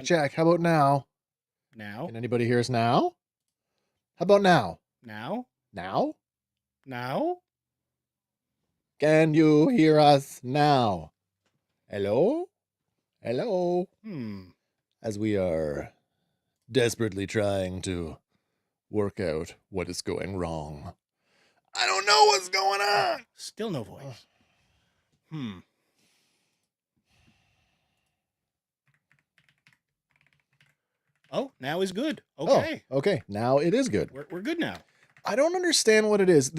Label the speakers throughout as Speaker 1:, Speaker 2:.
Speaker 1: Check. How about now?
Speaker 2: Now?
Speaker 1: Can anybody hear us now? How about now?
Speaker 2: Now?
Speaker 1: Now?
Speaker 2: Now?
Speaker 1: Can you hear us now? Hello? Hello? As we are desperately trying to work out what is going wrong. I don't know what's going on.
Speaker 2: Still no voice. Oh, now is good. Okay.
Speaker 1: Oh, okay. Now it is good.
Speaker 2: We're good now.
Speaker 1: I don't understand what it is.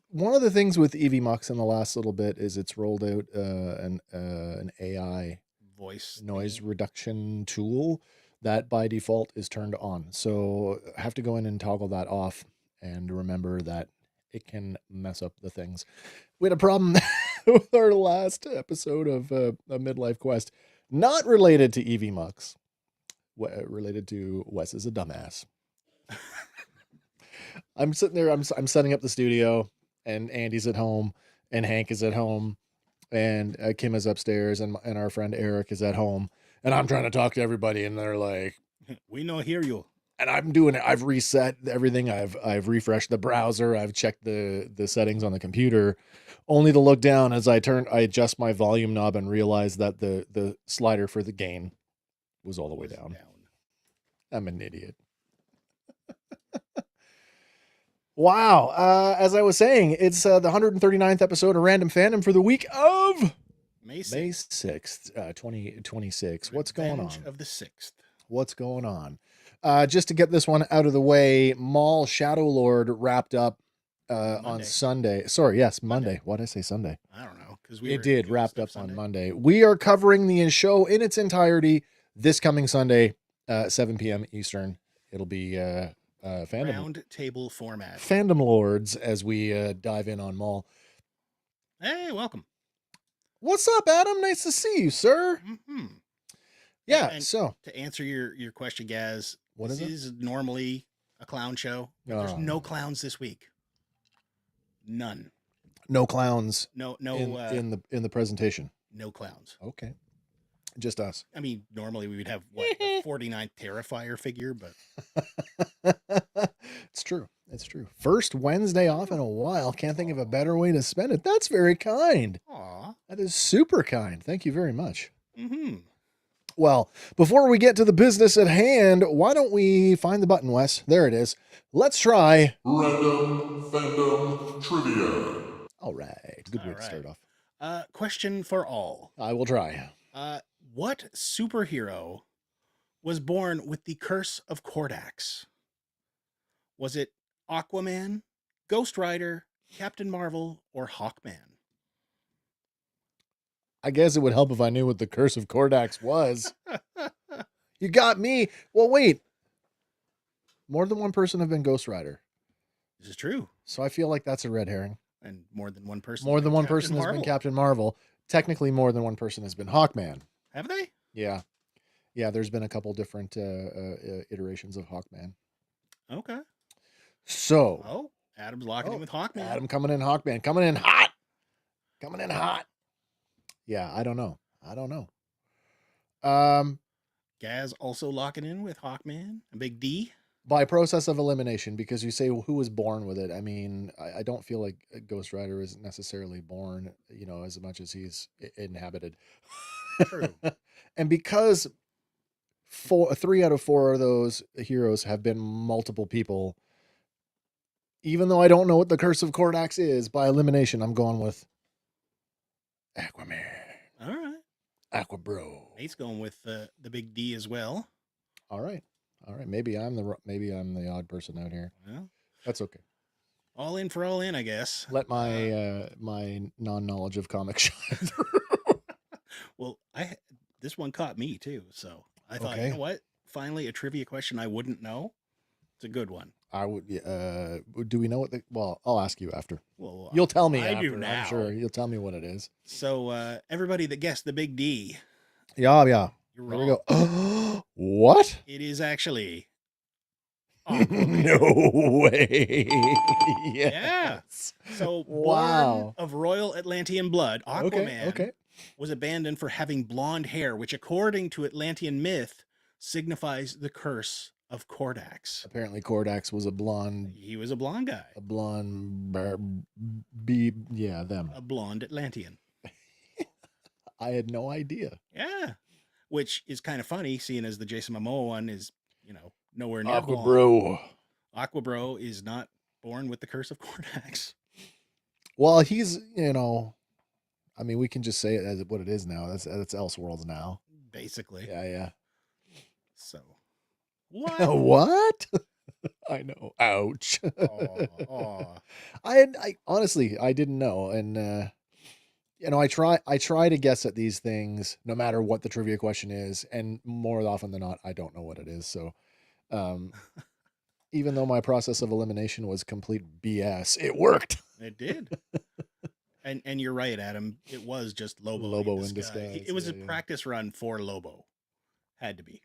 Speaker 1: One of the things with EVMux in the last little bit is it's rolled out an AI
Speaker 2: voice
Speaker 1: noise reduction tool that by default is turned on. So I have to go in and toggle that off and remember that it can mess up the things. We had a problem with our last episode of a Midlife Quest, not related to EVMux, related to Wes is a dumbass. I'm sitting there, I'm setting up the studio, and Andy's at home, and Hank is at home, and Kim is upstairs, and our friend Eric is at home, and I'm trying to talk to everybody, and they're like,
Speaker 2: "We no hear you."
Speaker 1: And I'm doing it. I've reset everything. I've refreshed the browser. I've checked the settings on the computer, only to look down as I adjust my volume knob and realize that the slider for the gain was all the way down. I'm an idiot. Wow. As I was saying, it's the 139th episode of Random Fandom for the week of May 6th, 2026. What's going on?
Speaker 2: Of the 6th.
Speaker 1: What's going on? Just to get this one out of the way, Mall Shadow Lord wrapped up on Sunday. Sorry, yes, Monday. Why did I say Sunday?
Speaker 2: I don't know. Because
Speaker 1: it did wrapped up on Monday. We are covering the show in its entirety this coming Sunday, 7 p.m. Eastern. It'll be fandom
Speaker 2: round table format.
Speaker 1: Fandom Lords as we dive in on Mall.
Speaker 2: Hey, welcome.
Speaker 1: What's up, Adam? Nice to see you, sir. Yeah.
Speaker 2: And
Speaker 1: so
Speaker 2: to answer your question, Gaz,
Speaker 1: this
Speaker 2: is normally a clown show. There's no clowns this week. None.
Speaker 1: No clowns.
Speaker 2: No.
Speaker 1: In the presentation.
Speaker 2: No clowns.
Speaker 1: Okay. Just us.
Speaker 2: I mean, normally we would have the 49th Terrifier figure, but
Speaker 1: it's true. It's true. First Wednesday off in a while. Can't think of a better way to spend it. That's very kind.
Speaker 2: Aw.
Speaker 1: That is super kind. Thank you very much. Well, before we get to the business at hand, why don't we find the button, Wes? There it is. Let's try
Speaker 3: Random Fandom Trivia.
Speaker 1: All right. Good way to start off.
Speaker 2: Question for all.
Speaker 1: I will try.
Speaker 2: What superhero was born with the curse of Kordax? Was it Aquaman, Ghost Rider, Captain Marvel, or Hawkman?
Speaker 1: I guess it would help if I knew what the curse of Kordax was. You got me. Well, wait. More than one person have been Ghost Rider.
Speaker 2: This is true.
Speaker 1: So I feel like that's a red herring.
Speaker 2: And more than one person.
Speaker 1: More than one
Speaker 2: Captain
Speaker 1: person has
Speaker 2: Marvel.
Speaker 1: been Captain Marvel. Technically, more than one person has been Hawkman.
Speaker 2: Have they?
Speaker 1: Yeah. Yeah, there's been a couple different iterations of Hawkman.
Speaker 2: Okay.
Speaker 1: So.
Speaker 2: Oh, Adam's locking in with Hawkman.
Speaker 1: Adam coming in Hawkman. Coming in hot. Coming in hot. Yeah, I don't know.
Speaker 2: Gaz also locking in with Hawkman and Big D.
Speaker 1: By process of elimination, because you say who was born with it. I mean, I don't feel like Ghost Rider is necessarily born, as much as he's inhabited.
Speaker 2: True.
Speaker 1: And because 3 out of 4 of those heroes have been multiple people, even though I don't know what the curse of Kordax is, by elimination, I'm going with Aquaman.
Speaker 2: All right.
Speaker 1: Aquabro.
Speaker 2: Nate's going with the Big D as well.
Speaker 1: All right. Maybe I'm the odd person out here.
Speaker 2: Well,
Speaker 1: that's okay.
Speaker 2: All in for all in, I guess.
Speaker 1: Let my my non-knowledge of comics shine through.
Speaker 2: Well, this one caught me too, so I thought, you know what? Finally, a trivia question I wouldn't know. It's a good one.
Speaker 1: I would. Do we know what Well, I'll ask you after.
Speaker 2: Well,
Speaker 1: you'll tell me.
Speaker 2: I
Speaker 1: after,
Speaker 2: do now.
Speaker 1: I'm sure you'll tell me what it is.
Speaker 2: So everybody that guessed the Big D.
Speaker 1: Yeah.
Speaker 2: You're
Speaker 1: wrong.
Speaker 2: Here
Speaker 1: we go. What?
Speaker 2: It is actually.
Speaker 1: No way.
Speaker 2: Yes. Yeah. So born of royal Atlantean blood, Aquaman was abandoned for having blonde hair, which according to Atlantean myth signifies the curse of Kordax.
Speaker 1: Apparently Kordax was a blonde.
Speaker 2: He was a blonde guy.
Speaker 1: A blonde them.
Speaker 2: A blonde Atlantean.
Speaker 1: I had no idea.
Speaker 2: Yeah. Which is kind of funny, seeing as the Jason Momoa one is, nowhere near
Speaker 1: Aquabro.
Speaker 2: Aquabro is not born with the curse of Kordax.
Speaker 1: Well, he's, I mean, we can just say it as what it is now. That's Elseworlds now.
Speaker 2: Basically.
Speaker 1: Yeah.
Speaker 2: So, what?
Speaker 1: What? I know. Ouch. I honestly, I didn't know. And, I try to guess at these things no matter what the trivia question is. And more often than not, I don't know what it is. So, even though my process of elimination was complete BS, it worked.
Speaker 2: It did. And you're right, Adam. It was just Lobo in disguise. It was a practice run for Lobo. Had to be.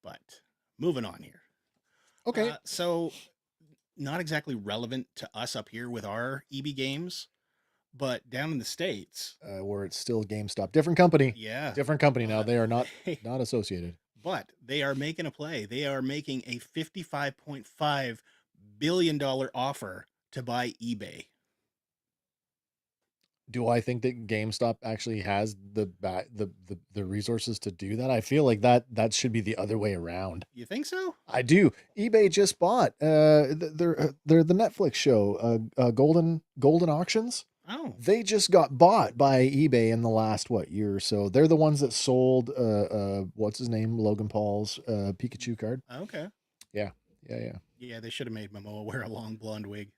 Speaker 2: But moving on here.
Speaker 1: Okay.
Speaker 2: So not exactly relevant to us up here with our EB games, but down in the States.
Speaker 1: Where it's still GameStop. Different company.
Speaker 2: Yeah.
Speaker 1: Different company now. They are not associated.
Speaker 2: But they are making a play. They are making a $55.5 billion offer to buy eBay.
Speaker 1: Do I think that GameStop actually has the resources to do that? I feel like that should be the other way around.
Speaker 2: You think so?
Speaker 1: I do. eBay just bought they're the Netflix show Golden Auctions.
Speaker 2: Oh.
Speaker 1: They just got bought by eBay in the last year or so. They're the ones that sold what's his name, Logan Paul's Pikachu card.
Speaker 2: Okay.
Speaker 1: Yeah.
Speaker 2: Yeah, they should have made Momoa wear a long blonde wig.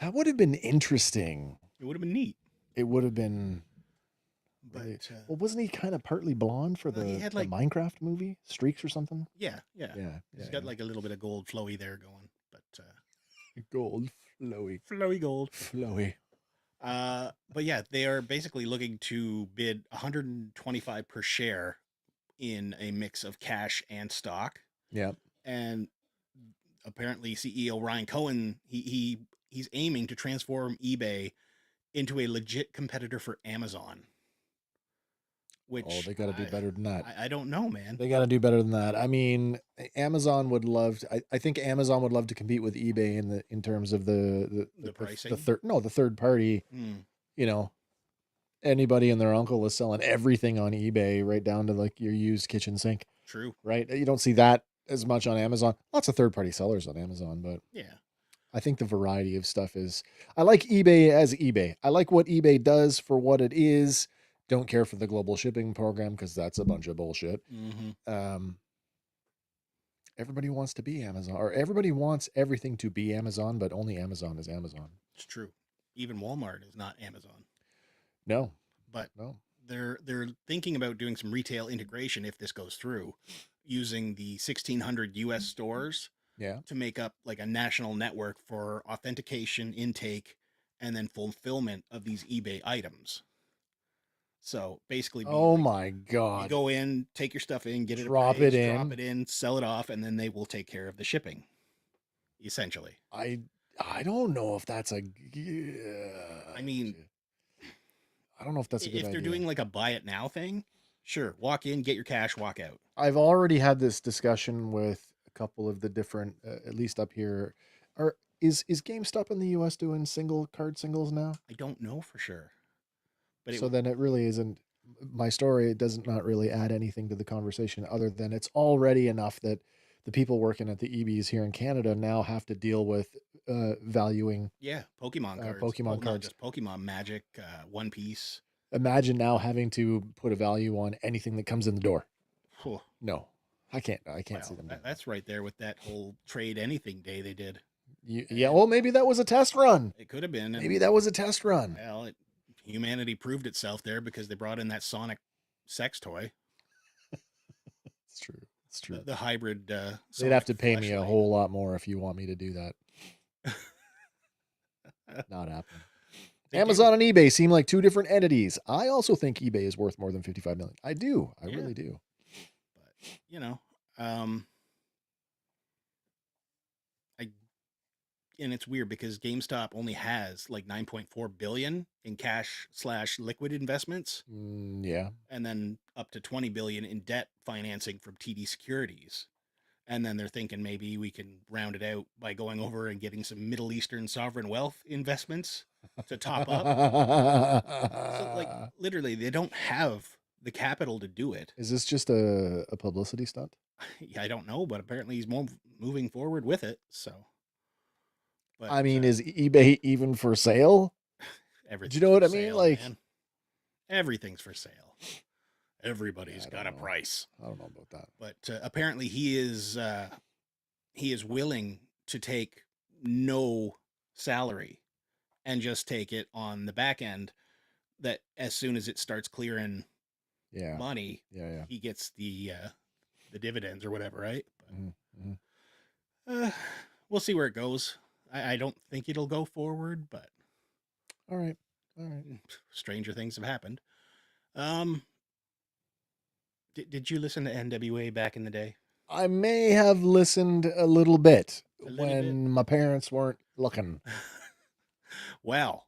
Speaker 1: That would have been interesting.
Speaker 2: It would have been neat.
Speaker 1: It would have been.
Speaker 2: But
Speaker 1: well, wasn't he kind of partly blonde for the Minecraft movie, Streaks or something?
Speaker 2: Yeah. He's got like a little bit of gold flowy there going, but
Speaker 1: gold flowy
Speaker 2: gold
Speaker 1: flowy.
Speaker 2: But yeah, they are basically looking to bid $125 per share in a mix of cash and stock.
Speaker 1: Yeah.
Speaker 2: And apparently CEO Ryan Cohen, he's aiming to transform eBay into a legit competitor for Amazon. Which
Speaker 1: they got to do better than that.
Speaker 2: I don't know, man.
Speaker 1: They got to do better than that. I mean, Amazon would love to, I think Amazon would love to compete with eBay in terms of the pricing. The third party. Anybody and their uncle is selling everything on eBay, right down to like your used kitchen sink.
Speaker 2: True.
Speaker 1: Right? You don't see that as much on Amazon. Lots of third party sellers on Amazon, but
Speaker 2: yeah.
Speaker 1: I think the variety of stuff is. I like eBay as eBay. I like what eBay does for what it is. Don't care for the global shipping program because that's a bunch of bullshit. Um, everybody wants to be Amazon, or everybody wants everything to be Amazon, but only Amazon is Amazon.
Speaker 2: It's true. Even Walmart is not Amazon.
Speaker 1: No,
Speaker 2: but
Speaker 1: no.
Speaker 2: They're thinking about doing some retail integration if this goes through, using the 1,600 U.S. stores to make up like a national network for authentication, intake, and then fulfillment of these eBay items. So basically,
Speaker 1: oh
Speaker 2: like,
Speaker 1: my god,
Speaker 2: you go in, take your stuff in, get it
Speaker 1: drop
Speaker 2: appraised,
Speaker 1: it
Speaker 2: drop it in, sell it off, and then they will take care of the shipping. Essentially,
Speaker 1: I don't know if that's a.
Speaker 2: I mean,
Speaker 1: I don't know if that's a good idea.
Speaker 2: If they're doing like a buy it now thing, sure, walk in, get your cash, walk out.
Speaker 1: I've already had this discussion with a couple of the different, at least up here. Is GameStop in the U.S. doing single card singles now?
Speaker 2: I don't know for sure.
Speaker 1: But so then it really isn't. My story it does not really add anything to the conversation other than it's already enough that the people working at the EBs here in Canada now have to deal with valuing.
Speaker 2: Yeah, Pokemon cards.
Speaker 1: Pokemon cards.
Speaker 2: Not just Pokemon, Magic, One Piece.
Speaker 1: Imagine now having to put a value on anything that comes in the door. No, I can't see them.
Speaker 2: That's right there with that whole trade anything day they did.
Speaker 1: Yeah, well, maybe that was a test run.
Speaker 2: It could have been.
Speaker 1: Maybe that was a test run.
Speaker 2: Well, humanity proved itself there because they brought in that Sonic sex toy.
Speaker 1: It's true. It's true.
Speaker 2: The hybrid.
Speaker 1: They'd have to pay me a whole lot more if you want me to do that. Not happening. Amazon and eBay seem like two different entities. I also think eBay is worth more than 55 million. I do. I really do.
Speaker 2: But and it's weird because GameStop only has like 9.4 billion in cash / liquid investments.
Speaker 1: Yeah.
Speaker 2: And then up to 20 billion in debt financing from TD Securities. And then they're thinking maybe we can round it out by going over and getting some Middle Eastern sovereign wealth investments to top up. So, like, literally, they don't have the capital to do it.
Speaker 1: Is this just a publicity stunt?
Speaker 2: I don't know, but apparently he's moving forward with it. So,
Speaker 1: but I mean, is eBay even for sale? Do you know what I mean? Like,
Speaker 2: man. Everything's for sale. Everybody's got a price.
Speaker 1: I don't know about that.
Speaker 2: But apparently he is willing to take no salary and just take it on the back end, that as soon as it starts clearing money, he gets the dividends or whatever, right? But, we'll see where it goes. I don't think it'll go forward, but
Speaker 1: all right.
Speaker 2: Stranger things have happened. Did you listen to NWA back in the day?
Speaker 1: I may have listened a little bit when my parents weren't looking.
Speaker 2: Well,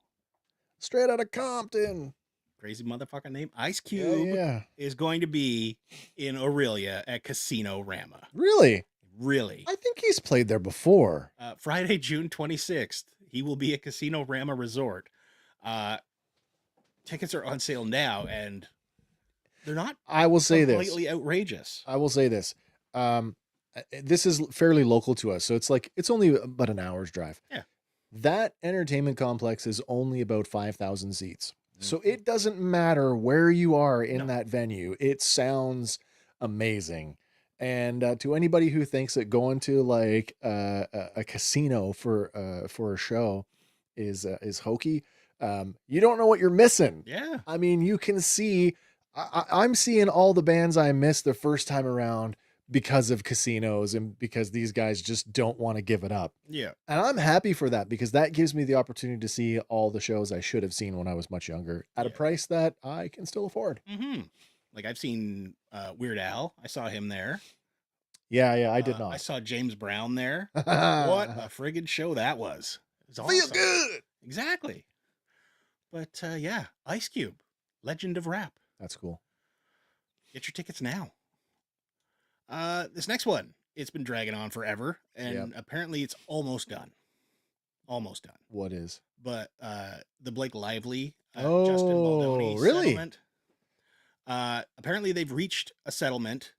Speaker 1: straight out of Compton.
Speaker 2: Crazy motherfucking name. Ice Cube is going to be in Aurelia at Casino Rama.
Speaker 1: Really?
Speaker 2: Really?
Speaker 1: I think he's played there before.
Speaker 2: Friday, June 26th, he will be at Casino Rama Resort. Tickets are on sale now, and they're not.
Speaker 1: I will say
Speaker 2: completely outrageous.
Speaker 1: I will say this. This is fairly local to us, so it's only about an hour's drive.
Speaker 2: Yeah.
Speaker 1: That entertainment complex is only about 5,000 seats. So it doesn't matter where you are in that venue. It sounds amazing. And to anybody who thinks that going to like a casino for a show is hokey, you don't know what you're missing.
Speaker 2: Yeah.
Speaker 1: I mean, you can see, I'm seeing all the bands I missed the first time around because of casinos and because these guys just don't want to give it up.
Speaker 2: Yeah.
Speaker 1: And I'm happy for that because that gives me the opportunity to see all the shows I should have seen when I was much younger at a price that I can still afford.
Speaker 2: Mm-hmm. Like I've seen Weird Al. I saw him there.
Speaker 1: Yeah, I did not.
Speaker 2: I saw James Brown there. What a friggin' show that was. It was awesome.
Speaker 1: Feel good.
Speaker 2: Exactly. But yeah, Ice Cube, legend of rap.
Speaker 1: That's cool.
Speaker 2: Get your tickets now. This next one, it's been dragging on forever, and apparently it's almost done. Almost done.
Speaker 1: What is?
Speaker 2: But the Blake Lively, Justin Baldoni settlement. Apparently they've reached a settlement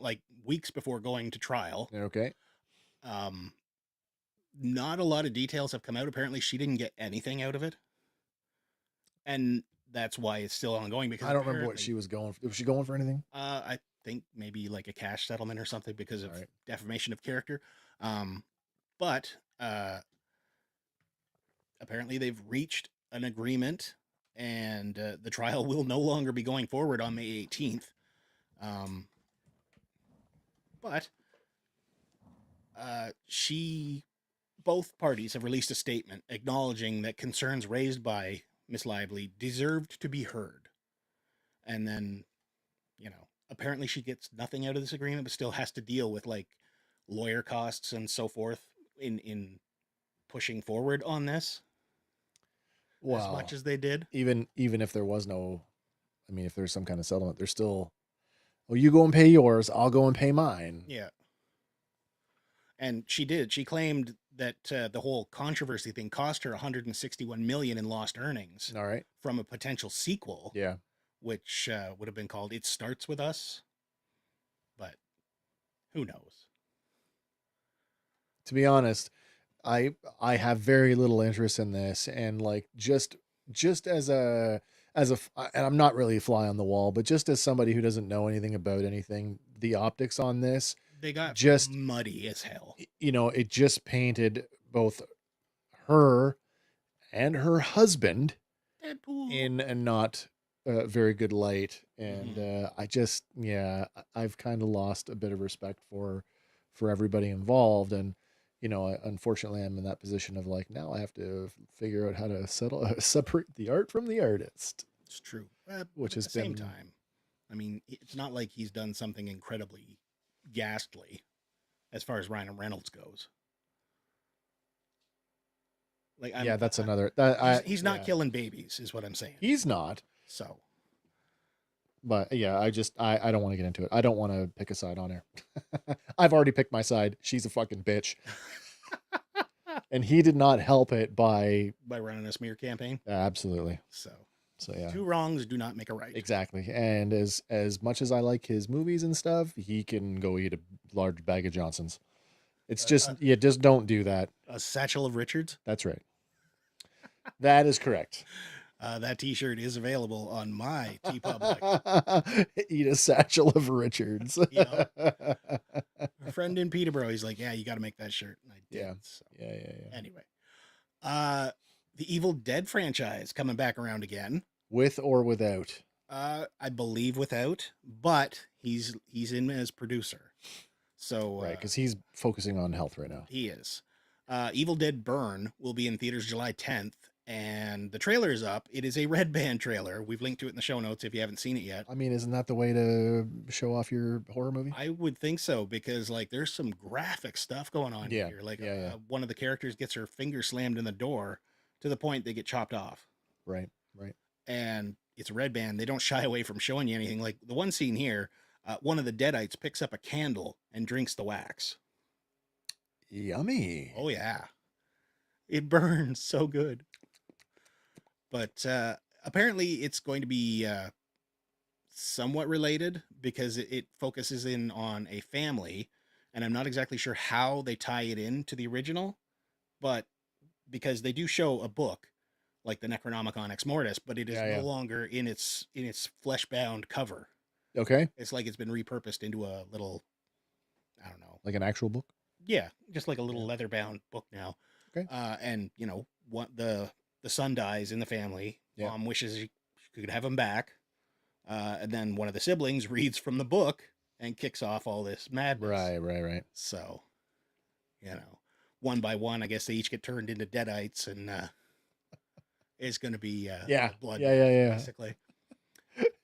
Speaker 2: like weeks before going to trial.
Speaker 1: Okay.
Speaker 2: not a lot of details have come out. Apparently, she didn't get anything out of it, and that's why it's still ongoing. Because
Speaker 1: I don't remember what she was going for. Was she going for anything?
Speaker 2: I think maybe like a cash settlement or something because of
Speaker 1: right.
Speaker 2: defamation of character. But apparently, they've reached an agreement, and the trial will no longer be going forward on May 18th. But both parties have released a statement acknowledging that concerns raised by Miss Lively deserved to be heard. And then, apparently she gets nothing out of this agreement, but still has to deal with like lawyer costs and so forth in pushing forward on this. Well, as much as they did.
Speaker 1: Even if there was no, I mean, if there's some kind of settlement, there's still, well, you go and pay yours, I'll go and pay mine.
Speaker 2: Yeah. And she did. She claimed that the whole controversy thing cost her $161 million in lost earnings.
Speaker 1: All right.
Speaker 2: From a potential sequel.
Speaker 1: Yeah.
Speaker 2: Which would have been called It Starts With Us. But who knows?
Speaker 1: To be honest, I have very little interest in this, and like just as a and I'm not really a fly on the wall, but just as somebody who doesn't know anything about anything, the optics on this,
Speaker 2: they got just muddy as hell.
Speaker 1: It just painted both her and her husband
Speaker 2: Deadpool
Speaker 1: in a not very good light, and I've kind of lost a bit of respect for everybody involved, and unfortunately I'm in that position of like, now I have to figure out how to separate the art from the artist.
Speaker 2: It's true.
Speaker 1: Which
Speaker 2: has been, at the same time, I mean, it's not like he's done something incredibly ghastly as far as Ryan Reynolds goes. Like,
Speaker 1: that's another.
Speaker 2: He's not killing babies, is what I'm saying.
Speaker 1: He's not.
Speaker 2: So,
Speaker 1: but yeah, I don't want to get into it. I don't want to pick a side on her. I've already picked my side. She's a fucking bitch. And he did not help it by
Speaker 2: running a smear campaign.
Speaker 1: Absolutely.
Speaker 2: So
Speaker 1: yeah.
Speaker 2: Two wrongs do not make a right.
Speaker 1: Exactly. And as much as I like his movies and stuff, he can go eat a large bag of Johnson's. It's just just don't do that.
Speaker 2: A satchel of Richards?
Speaker 1: That's right. That is correct.
Speaker 2: That t-shirt is available on my TeePublic.
Speaker 1: Eat a satchel of Richards.
Speaker 2: A friend in Peterborough, he's like, yeah, you got to make that shirt. And I did.
Speaker 1: Yeah.
Speaker 2: So.
Speaker 1: Yeah.
Speaker 2: Anyway, the Evil Dead franchise coming back around again.
Speaker 1: With or without?
Speaker 2: I believe without, but he's in as producer. So
Speaker 1: right, because he's focusing on health right now.
Speaker 2: He is. Evil Dead Burn will be in theaters July 10th. And the trailer is up. It is a Red Band trailer. We've linked to it in the show notes if you haven't seen it yet.
Speaker 1: I mean, isn't that the way to show off your horror movie?
Speaker 2: I would think so, because like there's some graphic stuff going on here. Like one of the characters gets her finger slammed in the door to the point they get chopped off.
Speaker 1: Right.
Speaker 2: And it's a Red Band. They don't shy away from showing you anything. Like the one scene here, one of the Deadites picks up a candle and drinks the wax.
Speaker 1: Yummy.
Speaker 2: Oh, yeah. It burns so good. But apparently it's going to be somewhat related because it focuses in on a family, and I'm not exactly sure how they tie it in to the original, but because they do show a book like the Necronomicon Ex Mortis, but it is no longer in its flesh-bound cover.
Speaker 1: Okay.
Speaker 2: It's like it's been repurposed into a little, I don't know.
Speaker 1: Like an actual book?
Speaker 2: Yeah, just like a little leather-bound book now.
Speaker 1: Okay.
Speaker 2: And, what the son dies in the family.
Speaker 1: Yeah.
Speaker 2: Mom wishes she could have him back. And then one of the siblings reads from the book and kicks off all this madness.
Speaker 1: Right.
Speaker 2: So, one by one, I guess they each get turned into Deadites, and it's going to be blood.
Speaker 1: Yeah.
Speaker 2: Basically.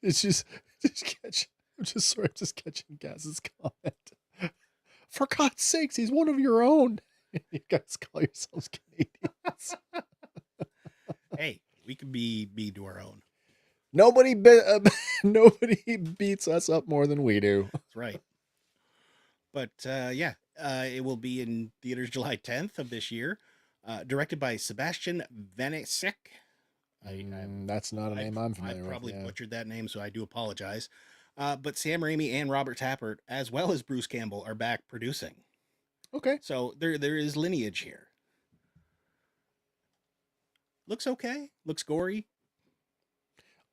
Speaker 1: It's just catching Gaz's comment. For God's sakes, he's one of your own. You guys call yourselves Canadians.
Speaker 2: Hey, we can be to our own.
Speaker 1: Nobody beats us up more than we do.
Speaker 2: That's right. But it will be in theaters July 10th of this year. Directed by Sebastian Vanesek.
Speaker 1: That's not a name I'm familiar with.
Speaker 2: I probably butchered that name, so I do apologize. But Sam Raimi and Robert Tappert, as well as Bruce Campbell, are back producing.
Speaker 1: Okay.
Speaker 2: So there is lineage here. looks okay. Looks gory.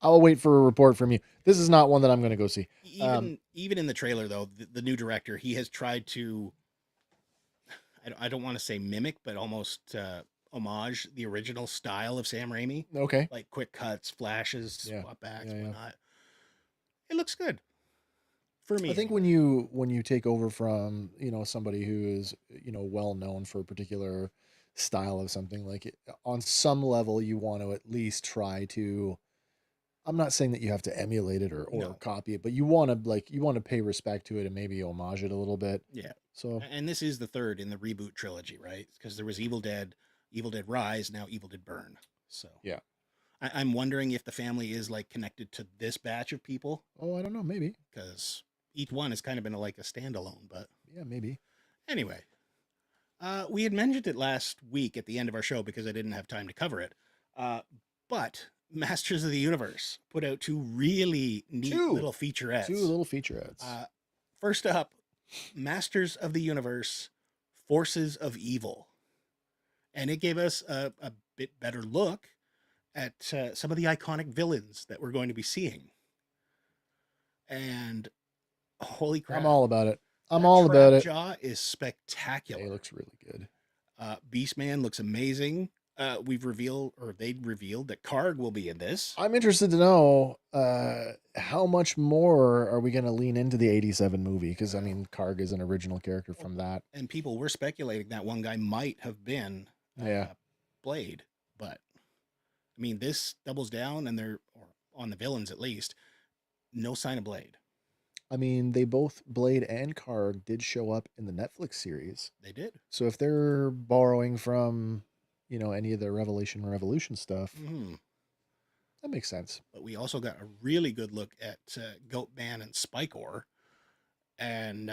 Speaker 1: I'll wait for a report from you. This is not one that I'm going to go see.
Speaker 2: Even in the trailer, though, the new director, he has tried to, I don't want to say mimic, but almost homage the original style of Sam Raimi.
Speaker 1: Okay.
Speaker 2: Like quick cuts, flashes, swap backs, whatnot. It looks good. For me,
Speaker 1: I think
Speaker 2: anyway.
Speaker 1: when you take over from somebody who is well known for a particular style of something, like on some level you want to at least try to. I'm not saying that you have to emulate it or
Speaker 2: No.
Speaker 1: copy it, but you want to pay respect to it and maybe homage it a little bit.
Speaker 2: Yeah.
Speaker 1: So,
Speaker 2: and this is the third in the reboot trilogy, right? Because there was Evil Dead Rise, now Evil Dead Burn. So
Speaker 1: yeah.
Speaker 2: I'm wondering if the family is like connected to this batch of people.
Speaker 1: Oh, I don't know, maybe.
Speaker 2: Because each one has kind of been like a standalone, but
Speaker 1: yeah, maybe.
Speaker 2: Anyway, we had mentioned it last week at the end of our show because I didn't have time to cover it. But Masters of the Universe put out two really neat little featurettes.
Speaker 1: Two little featurettes.
Speaker 2: First up, Masters of the Universe, Forces of Evil. And it gave us a bit better look at some of the iconic villains that we're going to be seeing. And holy crap.
Speaker 1: I'm all about it. I'm all about it.
Speaker 2: Jaw is spectacular.
Speaker 1: It looks really good.
Speaker 2: Beastman looks amazing. They'd revealed that Karg will be in this.
Speaker 1: I'm interested to know how much more are we going to lean into the 87 movie? Because, I mean, Karg is an original character from that.
Speaker 2: And people were speculating that one guy might have been Blade. But, I mean, this doubles down, and or on the villains at least, no sign of Blade.
Speaker 1: I mean, they both, Blade and Karg, did show up in the Netflix series.
Speaker 2: They did.
Speaker 1: So if they're borrowing from, any of the Revolution stuff, that makes sense.
Speaker 2: But we also got a really good look at Goatman and Spikor. And,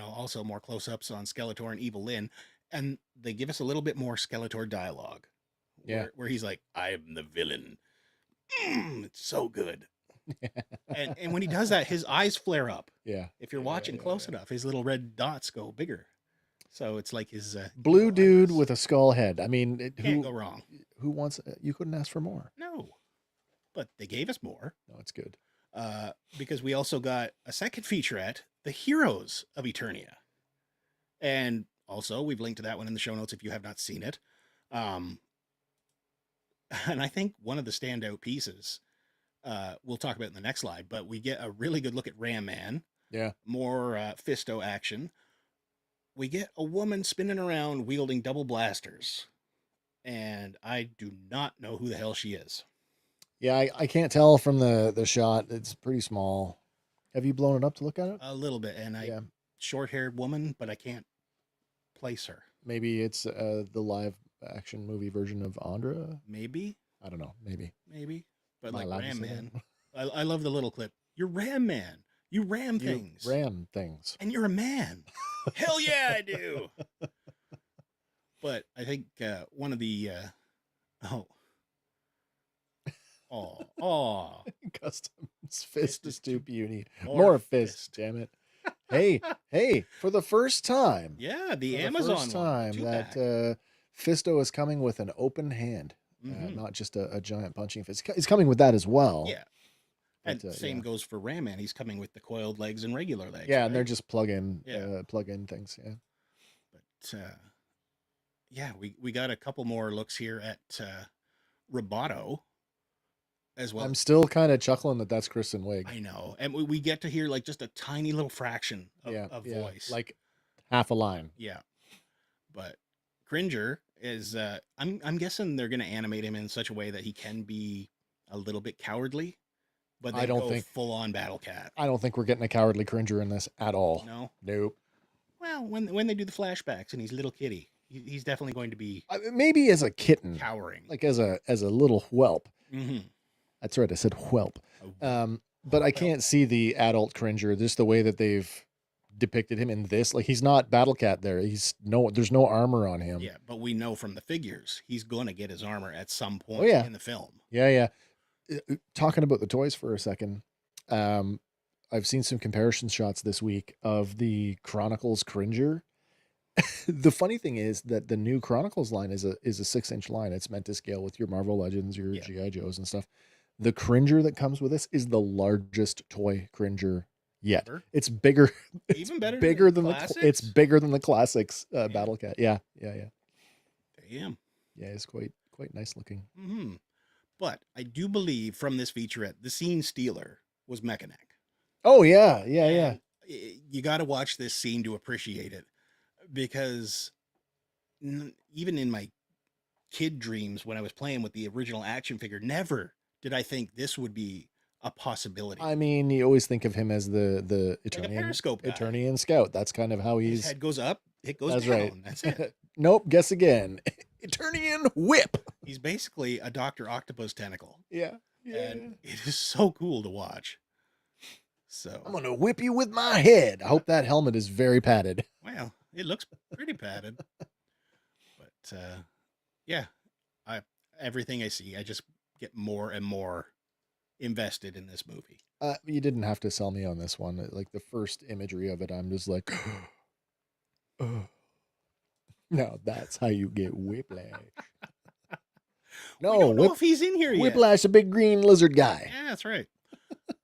Speaker 2: also more close-ups on Skeletor and Evil Lyn. And they give us a little bit more Skeletor dialogue.
Speaker 1: Yeah.
Speaker 2: Where he's like, I am the villain. It's so good. and when he does that, his eyes flare up.
Speaker 1: Yeah.
Speaker 2: If you're watching close enough, his little red dots go bigger. So it's like his
Speaker 1: blue dude with a skull head. I mean,
Speaker 2: can't go wrong.
Speaker 1: Who wants? You couldn't ask for more.
Speaker 2: No, but they gave us more.
Speaker 1: No, it's good.
Speaker 2: Because we also got a second featurette, The Heroes of Eternia, and also we've linked to that one in the show notes if you have not seen it. And I think one of the standout pieces. We'll talk about in the next slide, but we get a really good look at Ram Man.
Speaker 1: Yeah.
Speaker 2: More Fisto action. We get a woman spinning around wielding double blasters. And I do not know who the hell she is.
Speaker 1: Yeah, I can't tell from the shot. It's pretty small. Have you blown it up to look at it?
Speaker 2: A little bit. And short-haired woman, but I can't place her.
Speaker 1: Maybe it's the live action movie version of Andra?
Speaker 2: Maybe.
Speaker 1: I don't know. Maybe.
Speaker 2: But like Ram Man. I love the little clip. You're Ram Man. You ram things.
Speaker 1: Ram things.
Speaker 2: And you're a man. Hell yeah, I do. But I think one of the
Speaker 1: Customs fist to stoop uni. More fist, damn it. Hey, for the first time.
Speaker 2: Yeah, the Amazon
Speaker 1: first time that Fisto is coming with an open hand. Not just a giant punching fist. He's coming with that as well.
Speaker 2: Yeah. And same goes for Ram Man. He's coming with the coiled legs and regular legs.
Speaker 1: Yeah, right? And they're just plug-in things. Yeah.
Speaker 2: But we got a couple more looks here at Roboto as well.
Speaker 1: I'm still kind of chuckling that that's Kristen Wiig.
Speaker 2: I know. And we get to hear like just a tiny little fraction of voice.
Speaker 1: Like half a line.
Speaker 2: Yeah. But Cringer is I'm guessing they're going to animate him in such a way that he can be a little bit cowardly. But I don't think full on Battle Cat.
Speaker 1: I don't think we're getting a cowardly Cringer in this at all.
Speaker 2: No.
Speaker 1: Nope.
Speaker 2: Well, when they do the flashbacks and he's little kitty, he's definitely going to be
Speaker 1: maybe as a kitten,
Speaker 2: cowering,
Speaker 1: like as a little whelp.
Speaker 2: Mm-hmm.
Speaker 1: That's right. I said whelp. But I can't see the adult Cringer. Just the way that they've depicted him in this. Like he's not Battle Cat. There's no armor on him.
Speaker 2: Yeah, but we know from the figures he's going to get his armor at some point in the film.
Speaker 1: Yeah. Talking about the toys for a second, I've seen some comparison shots this week of the Chronicles Cringer The funny thing is that the new Chronicles line is a 6-inch line. It's meant to scale with your Marvel Legends, your GI Joes and stuff. The Cringer that comes with this is the largest toy Cringer yet.
Speaker 2: Ever?
Speaker 1: It's bigger.
Speaker 2: Even better
Speaker 1: than it's bigger than the classics Battle Cat. Yeah.
Speaker 2: Damn.
Speaker 1: Yeah, it's quite nice looking.
Speaker 2: Mm-hmm. But I do believe from this featurette, the scene stealer was Mechanic.
Speaker 1: Oh yeah.
Speaker 2: You got to watch this scene to appreciate it, because even in my kid dreams when I was playing with the original action figure, never did I think this would be a possibility.
Speaker 1: I mean, you always think of him as the
Speaker 2: like a periscope guy.
Speaker 1: Eternian scout. That's kind of how
Speaker 2: his head goes up, it goes
Speaker 1: That's
Speaker 2: down.
Speaker 1: Right.
Speaker 2: That's it.
Speaker 1: Nope. Guess again. Eternian whip.
Speaker 2: He's basically a Dr. Octopus tentacle.
Speaker 1: Yeah.
Speaker 2: And it is so cool to watch. So
Speaker 1: I'm gonna whip you with my head. I hope that helmet is very padded.
Speaker 2: Well, it looks pretty padded. But yeah, everything I see, I just get more and more invested in this movie.
Speaker 1: You didn't have to sell me on this one. Like the first imagery of it, I'm just like, no, that's how you get Whiplash.
Speaker 2: No, we don't know if he's in here yet.
Speaker 1: Whiplash, a big green lizard guy.
Speaker 2: Yeah, that's right.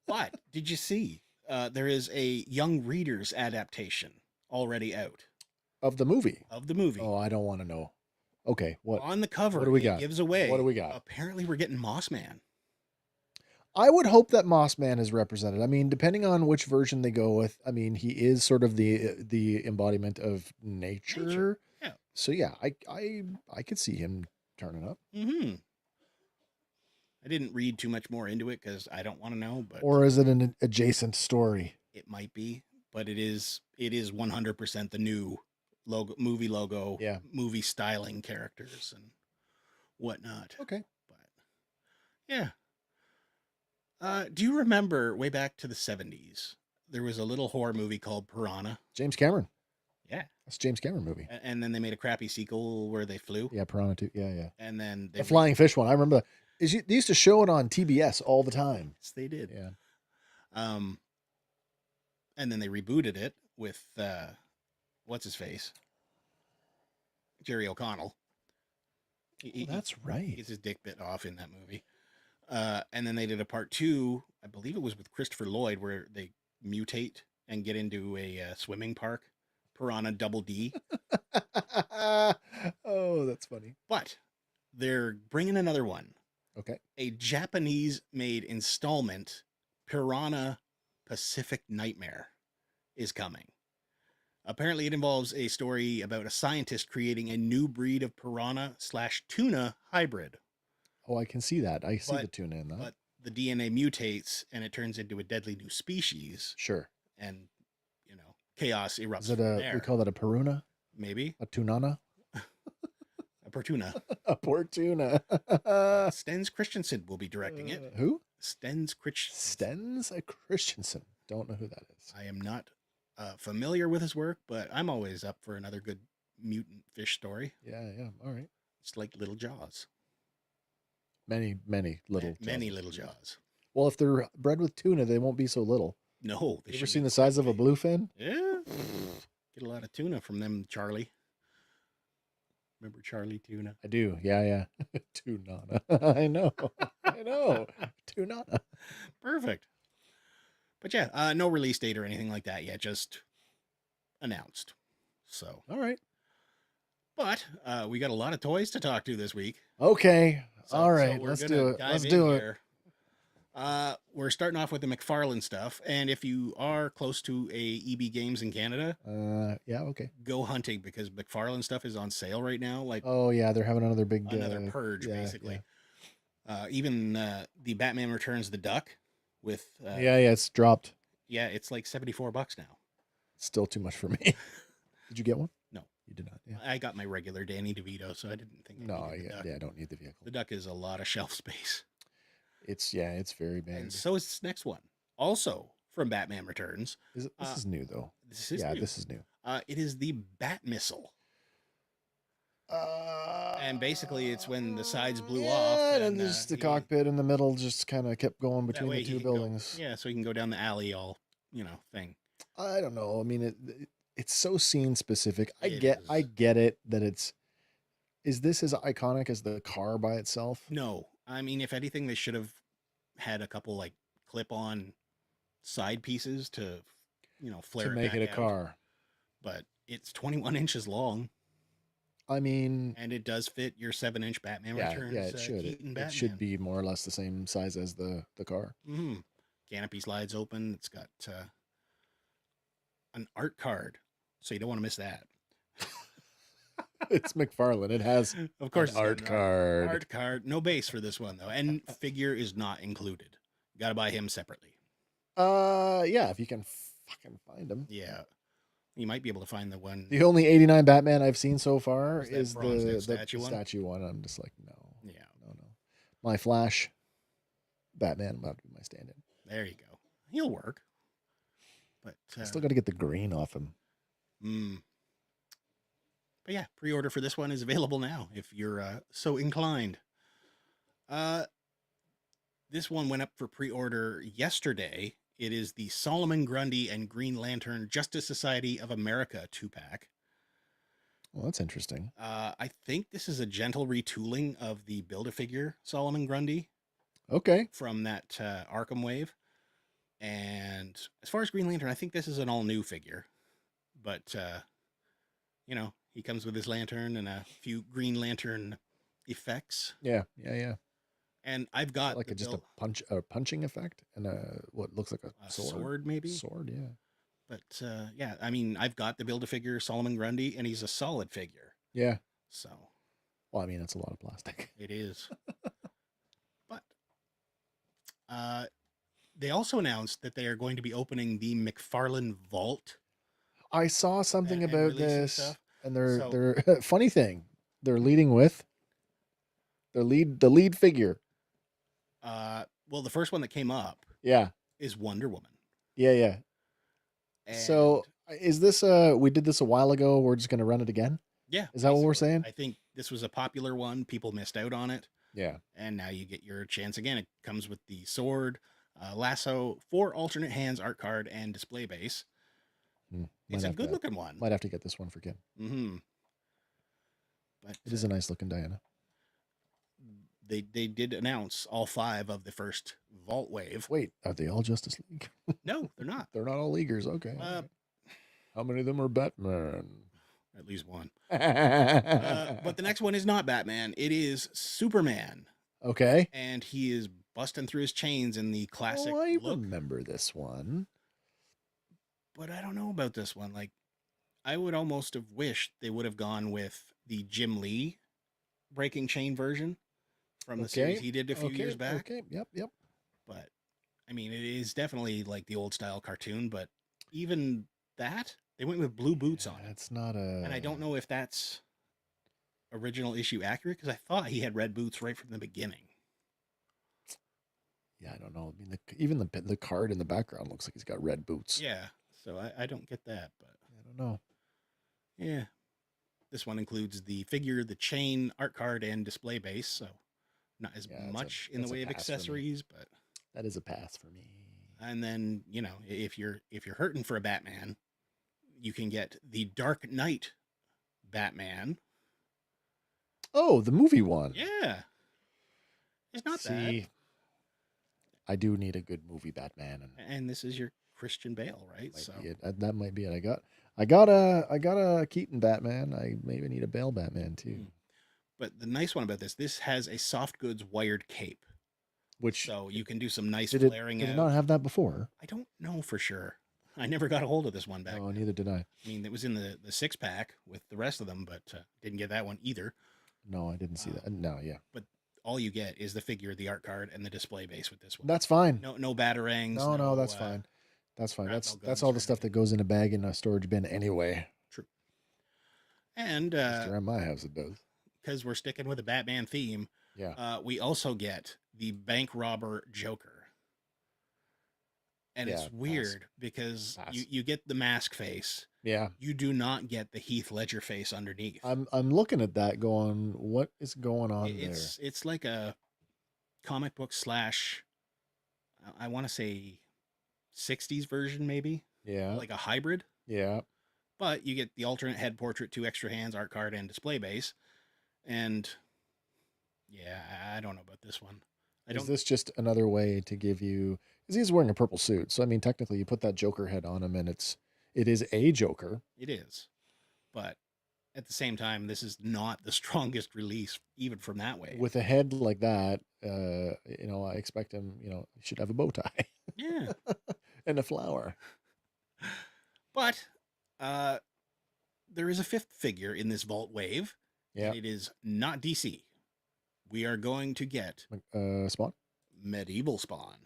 Speaker 2: But did you see there is a young readers adaptation already out
Speaker 1: of the movie?
Speaker 2: Oh,
Speaker 1: I don't want to know. Okay, what
Speaker 2: on the cover?
Speaker 1: What do we got?
Speaker 2: Gives away.
Speaker 1: What do we got?
Speaker 2: Apparently, we're getting Moss Man.
Speaker 1: I would hope that Moss Man is represented. I mean, depending on which version they go with. I mean, he is sort of the embodiment of nature.
Speaker 2: Yeah.
Speaker 1: So yeah, I could see him turning up.
Speaker 2: Mm-hmm. I didn't read too much more into it because I don't want to know. But
Speaker 1: or is it an adjacent story?
Speaker 2: It might be, but it is 100% the new movie logo, movie styling characters and whatnot.
Speaker 1: Okay.
Speaker 2: But yeah. Do you remember way back to the 70s, there was a little horror movie called Piranha?
Speaker 1: James Cameron.
Speaker 2: Yeah.
Speaker 1: That's a James Cameron movie.
Speaker 2: And then they made a crappy sequel where they flew.
Speaker 1: Yeah, Piranha 2. Yeah.
Speaker 2: And then
Speaker 1: the flying fish one. I remember that. They used to show it on TBS all the time.
Speaker 2: Yes, they did.
Speaker 1: Yeah.
Speaker 2: And then they rebooted it with what's his face? Jerry O'Connell.
Speaker 1: That's right.
Speaker 2: He gets his dick bit off in that movie. And then they did a part 2, I believe it was with Christopher Lloyd, where they mutate and get into a swimming park. Piranha Double D.
Speaker 1: Oh, that's funny.
Speaker 2: But they're bringing another one.
Speaker 1: Okay.
Speaker 2: A Japanese-made installment, Piranha Pacific Nightmare, is coming. Apparently, it involves a story about a scientist creating a new breed of piranha/tuna hybrid.
Speaker 1: Oh, I can see that. I see the tuna in that.
Speaker 2: But the DNA mutates and it turns into a deadly new species.
Speaker 1: Sure.
Speaker 2: And, chaos erupts.
Speaker 1: Is it we call that a Peruna?
Speaker 2: Maybe.
Speaker 1: A Tunana?
Speaker 2: A Portuna.
Speaker 1: A Portuna.
Speaker 2: Stens Christensen will be directing it.
Speaker 1: Who?
Speaker 2: Stens Christensen.
Speaker 1: Stens Christensen. Don't know who that is.
Speaker 2: I am not familiar with his work, but I'm always up for another good mutant fish story.
Speaker 1: Yeah. All right.
Speaker 2: It's like Little Jaws.
Speaker 1: Many little Jaws.
Speaker 2: Many little Jaws.
Speaker 1: Well, if they're bred with tuna, they won't be so little.
Speaker 2: No.
Speaker 1: You ever seen the size of a bluefin?
Speaker 2: Yeah. Get a lot of tuna from them, Charlie. Remember Charlie Tuna?
Speaker 1: I do. Yeah. Tunana. I know. Tunana.
Speaker 2: Perfect. But yeah, no release date or anything like that yet. Just announced. So.
Speaker 1: All right.
Speaker 2: But we got a lot of toys to talk to this week.
Speaker 1: Okay. All right. Let's do it.
Speaker 2: We're starting off with the McFarlane stuff. And if you are close to a EB Games in Canada,
Speaker 1: okay.
Speaker 2: Go hunting because McFarlane stuff is on sale right now. Like,
Speaker 1: oh yeah, they're having another
Speaker 2: purge, basically. Yeah. Even the Batman Returns the Duck with
Speaker 1: it's dropped.
Speaker 2: Yeah, it's like $74 now.
Speaker 1: Still too much for me. Did you get one?
Speaker 2: No,
Speaker 1: you did not. Yeah.
Speaker 2: I got my regular Danny DeVito, so I didn't think.
Speaker 1: I don't need the vehicle.
Speaker 2: The Duck is a lot of shelf space.
Speaker 1: It's very big.
Speaker 2: And so is this next one, also from Batman Returns.
Speaker 1: This is new though.
Speaker 2: This is new.
Speaker 1: This is new.
Speaker 2: It is the Bat Missile. And basically, it's when the sides blew off,
Speaker 1: and just the cockpit in the middle just kind of kept going between the two buildings.
Speaker 2: So he can go down the alley, thing.
Speaker 1: I don't know. I mean, it's so scene specific. I
Speaker 2: It
Speaker 1: get it that is this as iconic as the car by itself?
Speaker 2: No. I mean, if anything, they should have had a couple like clip-on side pieces to,
Speaker 1: To
Speaker 2: flare it
Speaker 1: make it
Speaker 2: back
Speaker 1: a
Speaker 2: out.
Speaker 1: car.
Speaker 2: But it's 21 inches long.
Speaker 1: I mean,
Speaker 2: and it does fit your 7-inch Batman Returns
Speaker 1: it should.
Speaker 2: Keaton Batman.
Speaker 1: It should be more or less the same size as the car.
Speaker 2: Mm-hmm. Canopy slides open. It's got an art card, so you don't want to miss that.
Speaker 1: It's McFarlane. It has,
Speaker 2: of course,
Speaker 1: an art card.
Speaker 2: Art card. No base for this one though, and figure is not included. You got to buy him separately.
Speaker 1: Yeah, if you can fucking find him.
Speaker 2: Yeah, you might be able to find the one.
Speaker 1: The only 89 Batman I've seen so far is the statue one. I'm just like, no.
Speaker 2: Yeah.
Speaker 1: No. My Flash Batman will have to be my stand-in.
Speaker 2: There you go. He'll work. But
Speaker 1: I still got to get the green off him.
Speaker 2: But yeah, pre-order for this one is available now if you're so inclined. This one went up for pre-order yesterday. It is the Solomon Grundy and Green Lantern Justice Society of America 2-pack.
Speaker 1: Well, that's interesting.
Speaker 2: I think this is a gentle retooling of the Build-A-Figure Solomon Grundy.
Speaker 1: Okay.
Speaker 2: From that Arkham wave. And as far as Green Lantern, I think this is an all-new figure. But, he comes with his lantern and a few Green Lantern effects.
Speaker 1: Yeah.
Speaker 2: And I've got
Speaker 1: like a punching effect and what looks like a sword,
Speaker 2: maybe.
Speaker 1: Sword, yeah.
Speaker 2: But yeah, I mean, I've got the Build-A-Figure Solomon Grundy, and he's a solid figure.
Speaker 1: Yeah.
Speaker 2: So.
Speaker 1: Well, I mean, it's a lot of plastic.
Speaker 2: It is. But they also announced that they are going to be opening the McFarlane Vault.
Speaker 1: I saw something about this, and they're funny thing. They're leading with the lead figure.
Speaker 2: Well, the first one that came up, is Wonder Woman.
Speaker 1: Yeah. So is this we did this a while ago? We're just going to run it again?
Speaker 2: Yeah.
Speaker 1: Is that what we're saying?
Speaker 2: I think this was a popular one. People missed out on it.
Speaker 1: Yeah.
Speaker 2: And now you get your chance again. It comes with the sword, lasso, 4 alternate hands art card, and display base. It's a good looking one.
Speaker 1: Might have to get this one for Kim.
Speaker 2: Mm-hmm. But
Speaker 1: it is a nice looking Diana.
Speaker 2: They did announce all 5 of the first Vault wave.
Speaker 1: Wait, are they all Justice League?
Speaker 2: No, they're not.
Speaker 1: They're not all Leaguers. Okay. How many of them are Batman?
Speaker 2: At least one. But the next one is not Batman. It is Superman.
Speaker 1: Okay.
Speaker 2: And he is busting through his chains in the classic look.
Speaker 1: Remember this one.
Speaker 2: But I don't know about this one. Like, I would almost have wished they would have gone with the Jim Lee breaking chain version from the series he did a few years back.
Speaker 1: Okay. Yep.
Speaker 2: But I mean, it is definitely like the old style cartoon, but even that, they went with blue boots on it.
Speaker 1: It's not a...
Speaker 2: And I don't know if that's original issue accurate, because I thought he had red boots right from the beginning.
Speaker 1: Yeah, I don't know. I mean, even the card in the background looks like he's got red boots.
Speaker 2: Yeah, so I don't get that, but...
Speaker 1: I don't know.
Speaker 2: Yeah. This one includes the figure, the chain, art card, and display base, so not as much in the way of accessories, but...
Speaker 1: That is a pass for me.
Speaker 2: And then, if you're hurting for a Batman, you can get the Dark Knight Batman.
Speaker 1: Oh, the movie one.
Speaker 2: Yeah. It's not bad.
Speaker 1: I do need a good movie Batman.
Speaker 2: And this is your Christian Bale, right?
Speaker 1: That might be it. I got a Keaton Batman. I maybe need a Bale Batman too.
Speaker 2: But the nice one about this has a soft goods wired cape. So you can do some nice flaring out.
Speaker 1: Did it not have that before?
Speaker 2: I don't know for sure. I never got a hold of this one back.
Speaker 1: Oh, neither did I.
Speaker 2: I mean, it was in the 6-pack with the rest of them, but didn't get that one either.
Speaker 1: No, I didn't see that. No, yeah.
Speaker 2: But all you get is the figure, the art card, and the display base with this one.
Speaker 1: That's fine.
Speaker 2: No batarangs.
Speaker 1: No, that's fine. That's fine. That's all the stuff that goes in a bag in a storage bin anyway.
Speaker 2: True. And
Speaker 1: around my house it does.
Speaker 2: Because we're sticking with a Batman theme.
Speaker 1: Yeah.
Speaker 2: We also get the bank robber Joker. And it's weird because you get the mask face.
Speaker 1: Yeah.
Speaker 2: You do not get the Heath Ledger face underneath.
Speaker 1: I'm looking at that going, what is going on there?
Speaker 2: It's like a comic book / I want to say 60s version maybe.
Speaker 1: Yeah.
Speaker 2: Like a hybrid.
Speaker 1: Yeah.
Speaker 2: But you get the alternate head portrait, 2 extra hands, art card, and display base. And yeah, I don't know about this one.
Speaker 1: Is this just another way to give you? Because he's wearing a purple suit, so I mean, technically, you put that Joker head on him, and it is a Joker.
Speaker 2: It is, but at the same time, this is not the strongest release, even from that way.
Speaker 1: With a head like that, I expect him. He should have a bow tie.
Speaker 2: Yeah,
Speaker 1: and a flower.
Speaker 2: But there is a 5th figure in this Vault Wave.
Speaker 1: Yeah,
Speaker 2: and it is not DC. We are going to get
Speaker 1: Spawn.
Speaker 2: Medieval Spawn.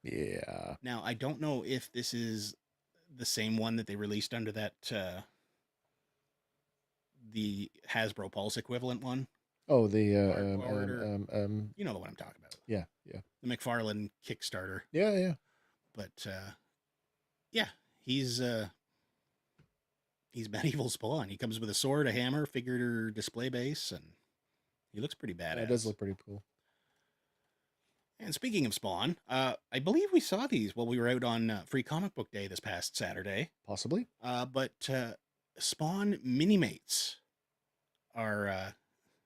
Speaker 1: Yeah.
Speaker 2: Now, I don't know if this is the same one that they released under that the Hasbro Pulse equivalent one.
Speaker 1: Oh, the
Speaker 2: you know the one I'm talking about.
Speaker 1: Yeah.
Speaker 2: The McFarlane Kickstarter.
Speaker 1: Yeah.
Speaker 2: But yeah, he's Medieval Spawn. He comes with a sword, a hammer, figure display base, and he looks pretty badass.
Speaker 1: It does look pretty cool.
Speaker 2: And speaking of Spawn, I believe we saw these while we were out on Free Comic Book Day this past Saturday.
Speaker 1: Possibly.
Speaker 2: But Spawn Minimates are...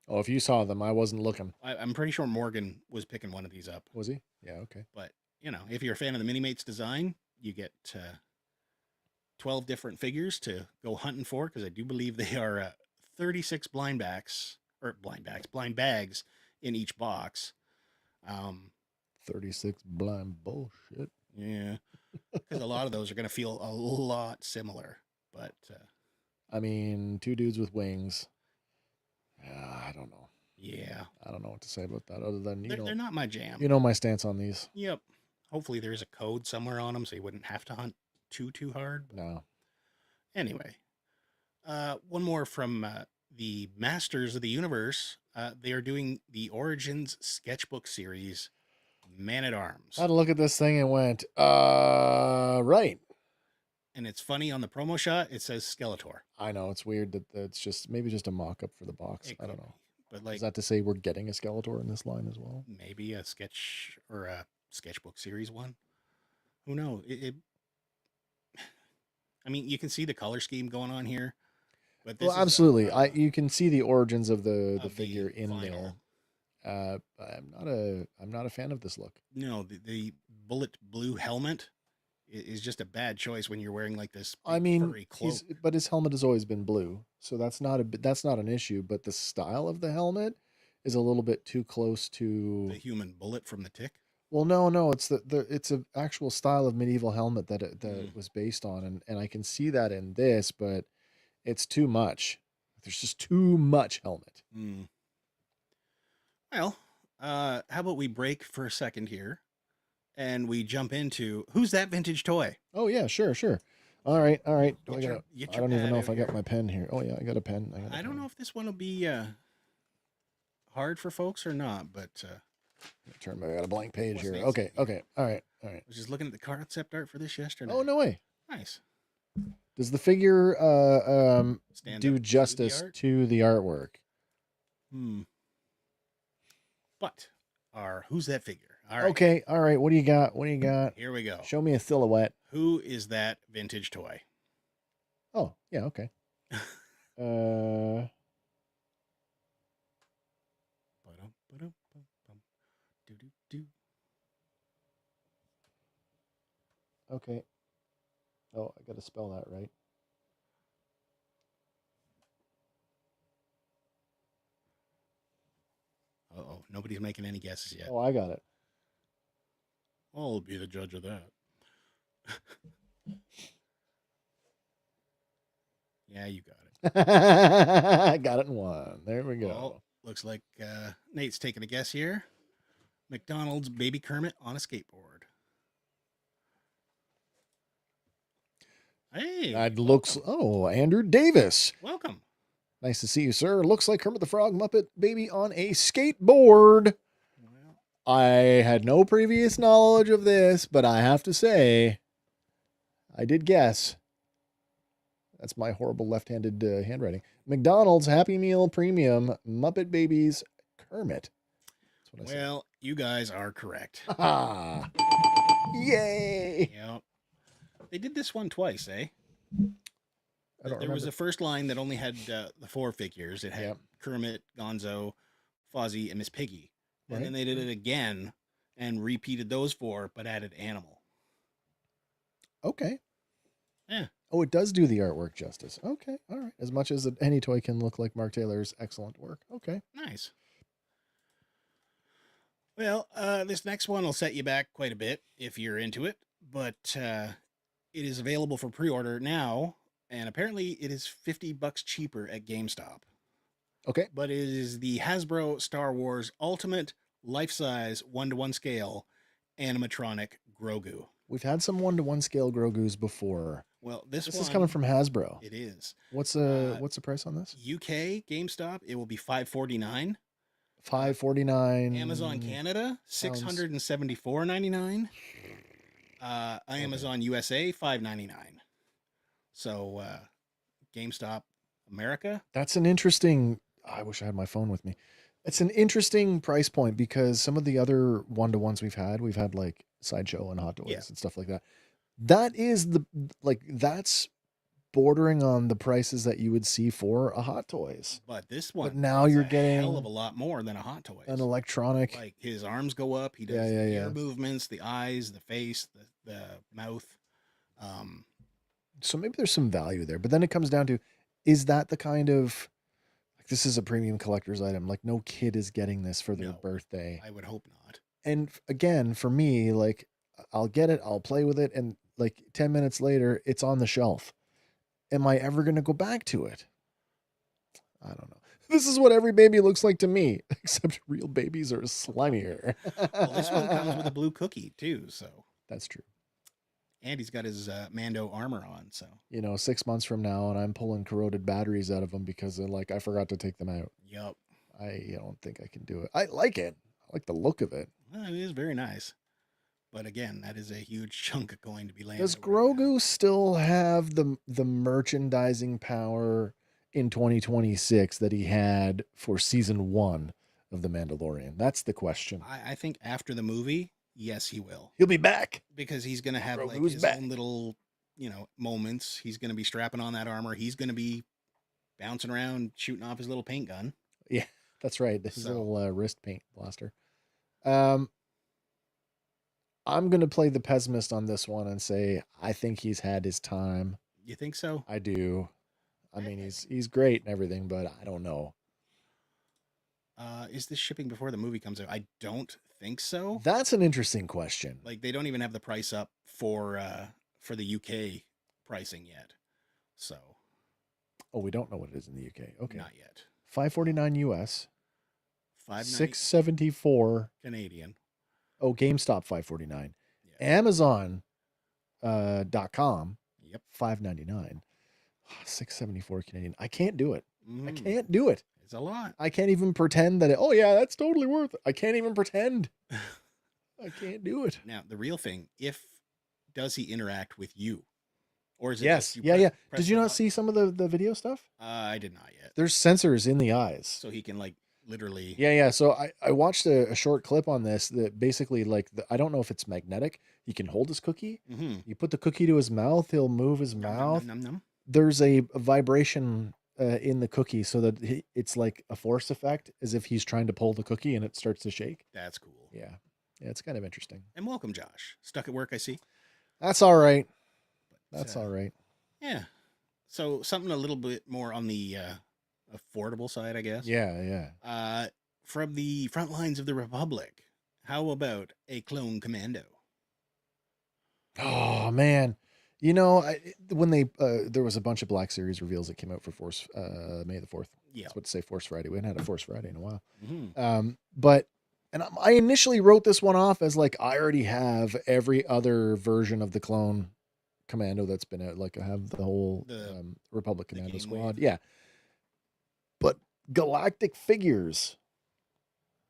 Speaker 1: if you saw them, I wasn't looking.
Speaker 2: I'm pretty sure Morgan was picking one of these up.
Speaker 1: Was he? Yeah, okay.
Speaker 2: But, if you're a fan of the Minimates design, you get 12 different figures to go hunting for, because I do believe they are 36 blind bags in each box.
Speaker 1: 36 blind bullshit.
Speaker 2: Yeah, because a lot of those are going to feel a lot similar. But
Speaker 1: I mean, 2 dudes with wings. I don't know.
Speaker 2: Yeah,
Speaker 1: I don't know what to say about that, other than
Speaker 2: they're not my jam.
Speaker 1: You know my stance on these.
Speaker 2: Yep. Hopefully there's a code somewhere on them, so you wouldn't have to hunt too hard.
Speaker 1: No.
Speaker 2: Anyway, one more from the Masters of the Universe. They are doing the Origins sketchbook series, Man-at-Arms.
Speaker 1: I had to look at this thing and went, right.
Speaker 2: And it's funny, on the promo shot, it says Skeletor.
Speaker 1: I know, it's weird that it's just maybe just a mock-up for the box. I don't know.
Speaker 2: But
Speaker 1: is that to say we're getting a Skeletor in this line as well?
Speaker 2: Maybe a sketch or a sketchbook series one. Who knows? I mean, you can see the color scheme going on here. But this
Speaker 1: absolutely. You can see the origins of the figure in
Speaker 2: vinyl.
Speaker 1: there. I'm not a fan of this look.
Speaker 2: No, the bullet blue helmet is just a bad choice when you're wearing like this.
Speaker 1: Furry cloak. But his helmet has always been blue, so that's not an issue. But the style of the helmet is a little bit too close to
Speaker 2: the human bullet from the Tick.
Speaker 1: Well, no, it's it's an actual style of medieval helmet that it was based on, and I can see that in this, but it's too much. There's just too much helmet.
Speaker 2: Well, how about we break for a second here, and we jump into who's that vintage toy?
Speaker 1: Oh yeah, sure. All right. I don't even know if I got my pen here. Oh yeah, I got a pen.
Speaker 2: I don't know if this one will be hard for folks or not, but.
Speaker 1: I got a blank page here. Okay. All right.
Speaker 2: I was just looking at the concept art for this yesterday.
Speaker 1: Oh, no way.
Speaker 2: Nice.
Speaker 1: Does the figure do justice to the artwork?
Speaker 2: But who's that figure?
Speaker 1: All right. Okay. All right. What do you got?
Speaker 2: Here we go.
Speaker 1: Show me a silhouette.
Speaker 2: Who is that vintage toy?
Speaker 1: Oh, yeah. Okay. Okay. Oh, I got to spell that right.
Speaker 2: Uh-oh. Nobody's making any guesses yet.
Speaker 1: Oh, I got it.
Speaker 2: I'll be the judge of that. Yeah, you got it.
Speaker 1: I got it in one. There we go.
Speaker 2: Well, looks like Nate's taking a guess here. McDonald's Baby Kermit on a skateboard. Hey.
Speaker 1: That looks... Oh, Andrew Davis.
Speaker 2: Welcome.
Speaker 1: Nice to see you, sir. Looks like Kermit the Frog Muppet Baby on a skateboard. Well, I had no previous knowledge of this, but I have to say, I did guess. That's my horrible left-handed handwriting. McDonald's Happy Meal Premium Muppet Babies Kermit.
Speaker 2: That's what I said. You guys are correct.
Speaker 1: Yay!
Speaker 2: Yep. They did this one twice, eh?
Speaker 1: I don't
Speaker 2: There was
Speaker 1: remember.
Speaker 2: a first line that only had the 4 figures. It had Kermit, Gonzo, Fozzie, and Miss Piggy. And then they did it again and repeated those 4, but added Animal.
Speaker 1: Okay.
Speaker 2: Yeah.
Speaker 1: Oh, it does do the artwork justice. Okay. All right. As much as any toy can look like Mark Taylor's excellent work. Okay.
Speaker 2: Nice. Well, this next one will set you back quite a bit if you're into it, but it is available for pre-order now, and apparently it is $50 cheaper at GameStop.
Speaker 1: Okay.
Speaker 2: But it is the Hasbro Star Wars Ultimate Life-Size 1-to-1 scale animatronic Grogu.
Speaker 1: We've had some 1-to-1 scale Grogus before.
Speaker 2: Well, this
Speaker 1: is coming from Hasbro.
Speaker 2: It is.
Speaker 1: What's the price on this?
Speaker 2: UK GameStop, it will be $549.
Speaker 1: $549.
Speaker 2: Amazon Canada, $674.99. Amazon USA, $599. So GameStop America.
Speaker 1: That's an interesting. I wish I had my phone with me. It's an interesting price point because some of the other 1-to-1s we've had like Sideshow and Hot Toys and stuff like that. That is that's bordering on the prices that you would see for a Hot Toys.
Speaker 2: But this one,
Speaker 1: but now you're getting
Speaker 2: a hell of a lot more than a Hot Toys.
Speaker 1: An electronic.
Speaker 2: Like his arms go up. He does the ear movements, the eyes, the face, the mouth.
Speaker 1: So maybe there's some value there. But then it comes down to, is that the kind of, like, this is a premium collector's item. Like, no kid is getting this for their birthday.
Speaker 2: I would hope not.
Speaker 1: And again, for me, like, I'll get it, I'll play with it, and like 10 minutes later, it's on the shelf. Am I ever going to go back to it? I don't know. This is what every baby looks like to me, except real babies are slimier.
Speaker 2: Well, this one comes with a blue cookie too, so.
Speaker 1: That's true.
Speaker 2: And he's got his Mando armor on, so.
Speaker 1: 6 months from now, and I'm pulling corroded batteries out of them because I forgot to take them out.
Speaker 2: Yep.
Speaker 1: I don't think I can do it. I like it. I like the look of it.
Speaker 2: Well, it is very nice. But again, that is a huge chunk going to be landing.
Speaker 1: Does Grogu still have the merchandising power in 2026 that he had for season 1 of The Mandalorian? That's the question.
Speaker 2: I think after the movie, yes, he will.
Speaker 1: He'll be back.
Speaker 2: Because he's going to have his own little, moments. He's going to be strapping on that armor. He's going to be bouncing around, shooting off his little paint gun.
Speaker 1: Yeah, that's right. His little wrist paint blaster. I'm going to play the pessimist on this one and say I think he's had his time.
Speaker 2: You think so?
Speaker 1: I do. I mean, he's great and everything, but I don't know.
Speaker 2: Is this shipping before the movie comes out? I don't think so.
Speaker 1: That's an interesting question.
Speaker 2: Like, they don't even have the price up for the UK pricing yet. So.
Speaker 1: Oh, we don't know what it is in the UK. Okay.
Speaker 2: Not yet.
Speaker 1: $549 US. $674
Speaker 2: Canadian.
Speaker 1: Oh, GameStop $549. Yeah. Amazon .com.
Speaker 2: Yep.
Speaker 1: $599. $674 Canadian. I can't do it. I can't do it.
Speaker 2: It's a lot.
Speaker 1: I can't even pretend that that's totally worth it. I can't even pretend. I can't do it.
Speaker 2: Now, the real thing, does he interact with you? Or is it
Speaker 1: yes. Did you not see some of the video stuff?
Speaker 2: I did not yet.
Speaker 1: There's sensors in the eyes.
Speaker 2: So he can literally.
Speaker 1: Yeah. So I watched a short clip on this that basically I don't know if it's magnetic. He can hold his cookie.
Speaker 2: Mm-hmm.
Speaker 1: You put the cookie to his mouth, he'll move his mouth.
Speaker 2: Nom.
Speaker 1: There's a vibration in the cookie so that it's like a force effect, as if he's trying to pull the cookie and it starts to shake.
Speaker 2: That's cool.
Speaker 1: Yeah, it's kind of interesting.
Speaker 2: And welcome, Josh. Stuck at work, I see.
Speaker 1: That's all right. That's all right.
Speaker 2: Yeah. So something a little bit more on the affordable side, I guess.
Speaker 1: Yeah.
Speaker 2: From the front lines of the Republic, how about a clone commando?
Speaker 1: Oh man, when they there was a bunch of Black Series reveals that came out for Force May the 4th.
Speaker 2: Yeah,
Speaker 1: that's what to say Force Friday. We hadn't had a Force Friday in a while.
Speaker 2: Mm-hmm.
Speaker 1: But I initially wrote this one off as I already have every other version of the clone commando that's been out. I have the whole Republic Commando Squad. Wave. Yeah. But Galactic Figures,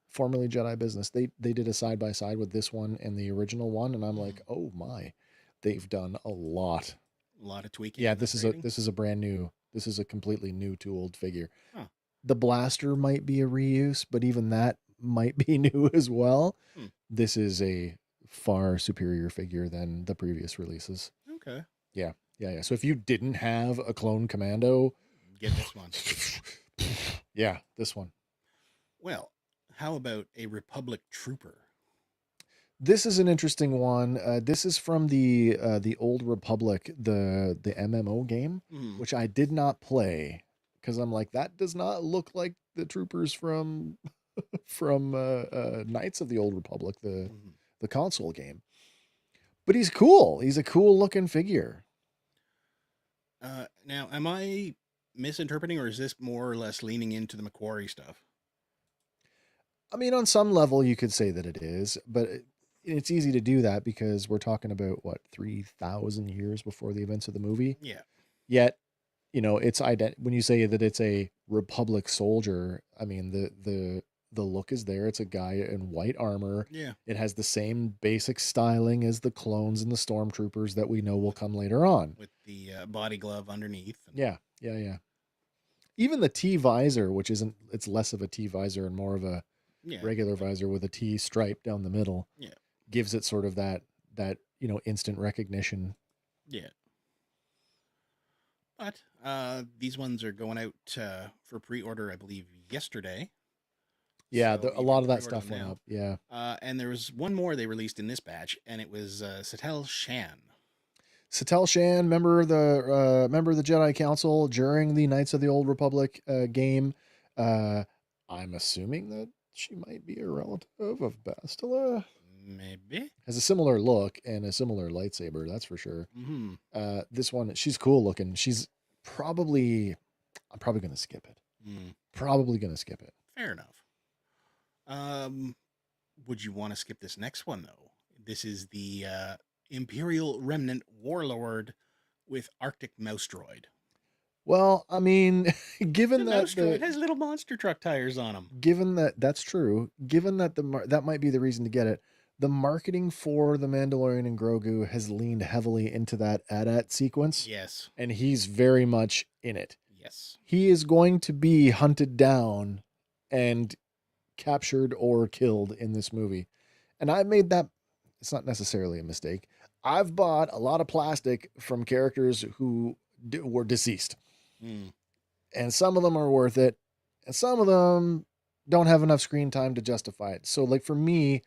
Speaker 1: formerly Jedi Business, they did a side-by-side with this one and the original one, and I'm like, oh my, they've done a lot
Speaker 2: of tweaking.
Speaker 1: Yeah, this is a brand new, this is a completely new tooled figure.
Speaker 2: Huh.
Speaker 1: The blaster might be a reuse, but even that might be new as well. This is a far superior figure than the previous releases.
Speaker 2: Okay.
Speaker 1: Yeah. Yeah, yeah. So if you didn't have a clone commando,
Speaker 2: get this one.
Speaker 1: Yeah, this one.
Speaker 2: Well, how about a Republic trooper?
Speaker 1: This is an interesting one. This is from the Old Republic, the MMO game, which I did not play because I'm like, that does not look like the troopers from from Knights of the Old Republic, the console game. But he's cool. He's a cool looking figure.
Speaker 2: Now, am I misinterpreting, or is this more or less leaning into the Macquarie stuff?
Speaker 1: I mean, on some level, you could say that it is, but it's easy to do that because we're talking about what 3,000 years before the events of the movie.
Speaker 2: Yeah.
Speaker 1: Yet, it's when you say that it's a Republic soldier. I mean, the look is there. It's a guy in white armor.
Speaker 2: Yeah.
Speaker 1: It has the same basic styling as the clones and the stormtroopers that we know will come later on.
Speaker 2: With the body glove underneath.
Speaker 1: Yeah. Even the T visor, which isn't, it's less of a T visor and more of a regular visor with a T stripe down the middle.
Speaker 2: Yeah.
Speaker 1: Gives it sort of that instant recognition.
Speaker 2: Yeah. But these ones are going out for pre-order, I believe, yesterday.
Speaker 1: Yeah, so a lot of that stuff went up. Yeah.
Speaker 2: And there was one more they released in this batch, and it was Satel Shan.
Speaker 1: Satel Shan, member of the Jedi Council during the Knights of the Old Republic game. I'm assuming that she might be a relative of Bastila.
Speaker 2: Maybe.
Speaker 1: Has a similar look and a similar lightsaber, that's for sure.
Speaker 2: Mm-hmm.
Speaker 1: This one, she's cool looking. I'm probably going to skip it. Probably going to skip it.
Speaker 2: Fair enough. Would you want to skip this next one, though? This is the Imperial Remnant Warlord with Arctic Mouse Droid.
Speaker 1: Well, I mean, given that
Speaker 2: it has little monster truck tires on them.
Speaker 1: Given that's true, given that that might be the reason to get it, the marketing for the Mandalorian and Grogu has leaned heavily into that AT-AT sequence.
Speaker 2: Yes.
Speaker 1: And he's very much in it.
Speaker 2: Yes.
Speaker 1: He is going to be hunted down and captured or killed in this movie. And I made that, it's not necessarily a mistake. I've bought a lot of plastic from characters who were deceased. And some of them are worth it. And some of them don't have enough screen time to justify it. So like for me,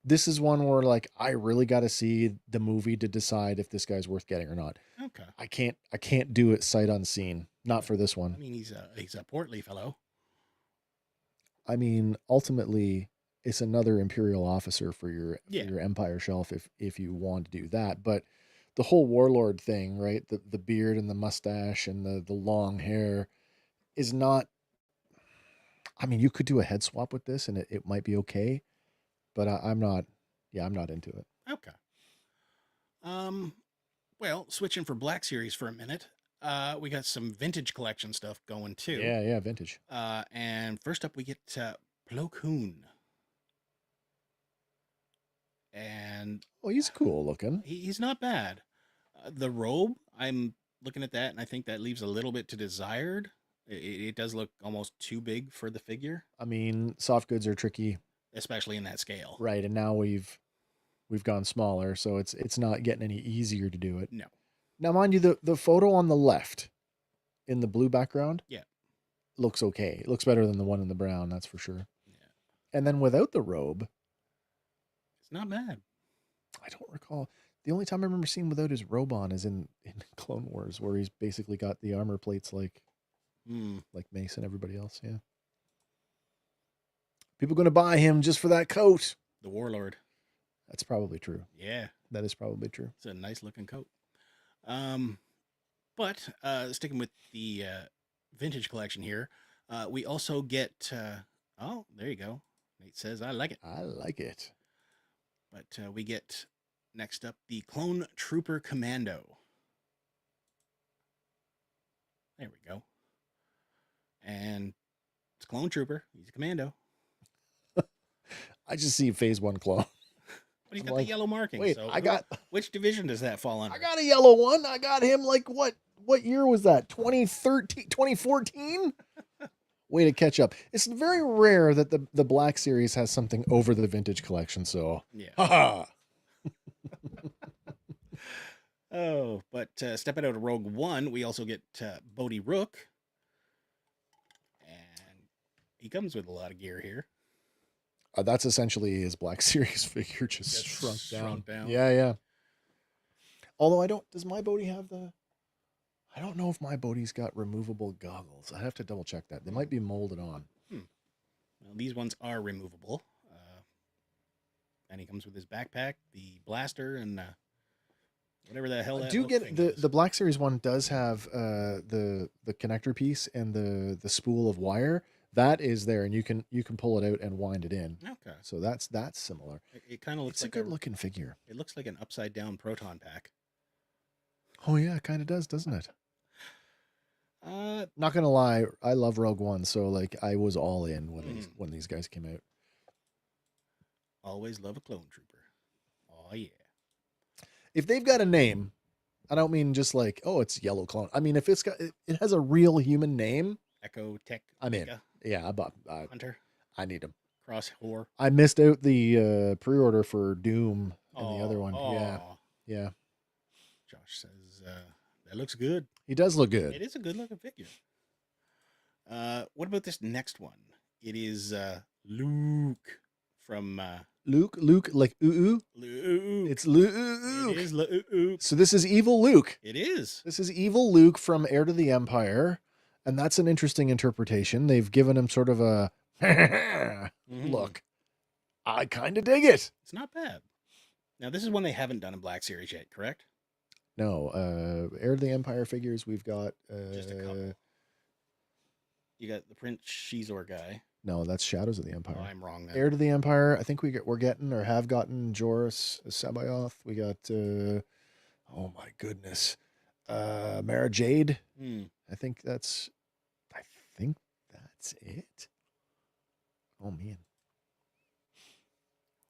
Speaker 1: this is one where like I really got to see the movie to decide if this guy's worth getting or not.
Speaker 2: Okay.
Speaker 1: I can't do it sight unseen. Not for this one.
Speaker 2: I mean, he's a portly fellow.
Speaker 1: I mean, ultimately, it's another Imperial officer for your Empire shelf if you want to do that. But the whole warlord thing, right? The beard and the mustache and the long hair is not. I mean, you could do a head swap with this, and it might be okay. But I'm not. Yeah, I'm not into it.
Speaker 2: Okay. Well, switching for Black Series for a minute. We got some vintage collection stuff going too.
Speaker 1: Yeah, vintage.
Speaker 2: And first up, we get Plo Koon. And
Speaker 1: he's cool looking.
Speaker 2: He's not bad. The robe, I'm looking at that, and I think that leaves a little bit to desired. It does look almost too big for the figure.
Speaker 1: I mean, soft goods are tricky,
Speaker 2: especially in that scale.
Speaker 1: Right, and now we've gone smaller, so it's not getting any easier to do it.
Speaker 2: No.
Speaker 1: Now, mind you, the photo on the left in the blue background, looks okay. It looks better than the one in the brown, that's for sure.
Speaker 2: Yeah.
Speaker 1: And then without the robe,
Speaker 2: it's not bad.
Speaker 1: I don't recall. The only time I remember seeing without his robe on is in Clone Wars, where he's basically got the armor plates like Mace and everybody else. Yeah. People going to buy him just for that coat.
Speaker 2: The Warlord.
Speaker 1: That's probably true.
Speaker 2: Yeah.
Speaker 1: That is probably true.
Speaker 2: It's a nice looking coat. But sticking with the vintage collection here, we also get, oh, there you go. Nate says, I like it.
Speaker 1: I like it.
Speaker 2: But we get, next up, the Clone Trooper Commando. There we go. And it's Clone Trooper. He's a commando.
Speaker 1: I just see Phase 1 clone.
Speaker 2: But he's got the yellow marking.
Speaker 1: Wait,
Speaker 2: so which division does that fall under?
Speaker 1: I got a yellow one. I got him like what year was that? 2013, 2014? Way to catch up. It's very rare that the Black Series has something over the vintage collection, so
Speaker 2: yeah. Oh, but stepping out of Rogue One, we also get Bodhi Rook. And he comes with a lot of gear here.
Speaker 1: That's essentially his Black Series figure just shrunk down. Yeah, yeah. Although does my Bodhi have the... I don't know if my Bodhi's got removable goggles. I have to double check that. They might be molded on.
Speaker 2: Well, these ones are removable. And he comes with his backpack, the blaster, and whatever the hell that
Speaker 1: do get the Black Series one does have the connector piece and the spool of wire. That is there, and you can pull it out and wind it in.
Speaker 2: Okay.
Speaker 1: So that's similar.
Speaker 2: It kind of looks like
Speaker 1: a good looking figure.
Speaker 2: It looks like an upside down proton pack.
Speaker 1: Oh yeah, it kind of does, doesn't it? Not gonna lie, I love Rogue One, so like I was all in when these guys came out.
Speaker 2: Always love a clone trooper. Oh yeah.
Speaker 1: If they've got a name, I don't mean just like, oh, it's Yellow Clone. I mean, if it has a real human name.
Speaker 2: Echo Tech.
Speaker 1: I'm in. Yeah,
Speaker 2: Hunter.
Speaker 1: I need him.
Speaker 2: Cross Whore.
Speaker 1: I missed out the pre-order for Doom and the other one. Yeah.
Speaker 2: Josh says that looks good.
Speaker 1: He does look good.
Speaker 2: It is a good looking figure. What about this next one? It is Luke from
Speaker 1: Luke like Luke. It's Luke.
Speaker 2: It is Luke.
Speaker 1: So this is evil Luke.
Speaker 2: It is.
Speaker 1: This is evil Luke from Heir to the Empire, and that's an interesting interpretation. They've given him sort of a look. I kind of dig it.
Speaker 2: It's not bad. Now this is one they haven't done in Black Series yet, correct?
Speaker 1: No, Heir to the Empire figures. We've got
Speaker 2: just a couple. You got the Prince Shizor guy.
Speaker 1: No, that's Shadows of the Empire.
Speaker 2: Oh, I'm wrong then.
Speaker 1: Heir to the Empire. I think we're getting or have gotten Joris Sabayoth. We got oh my goodness, Mara Jade. I think that's it. Oh man,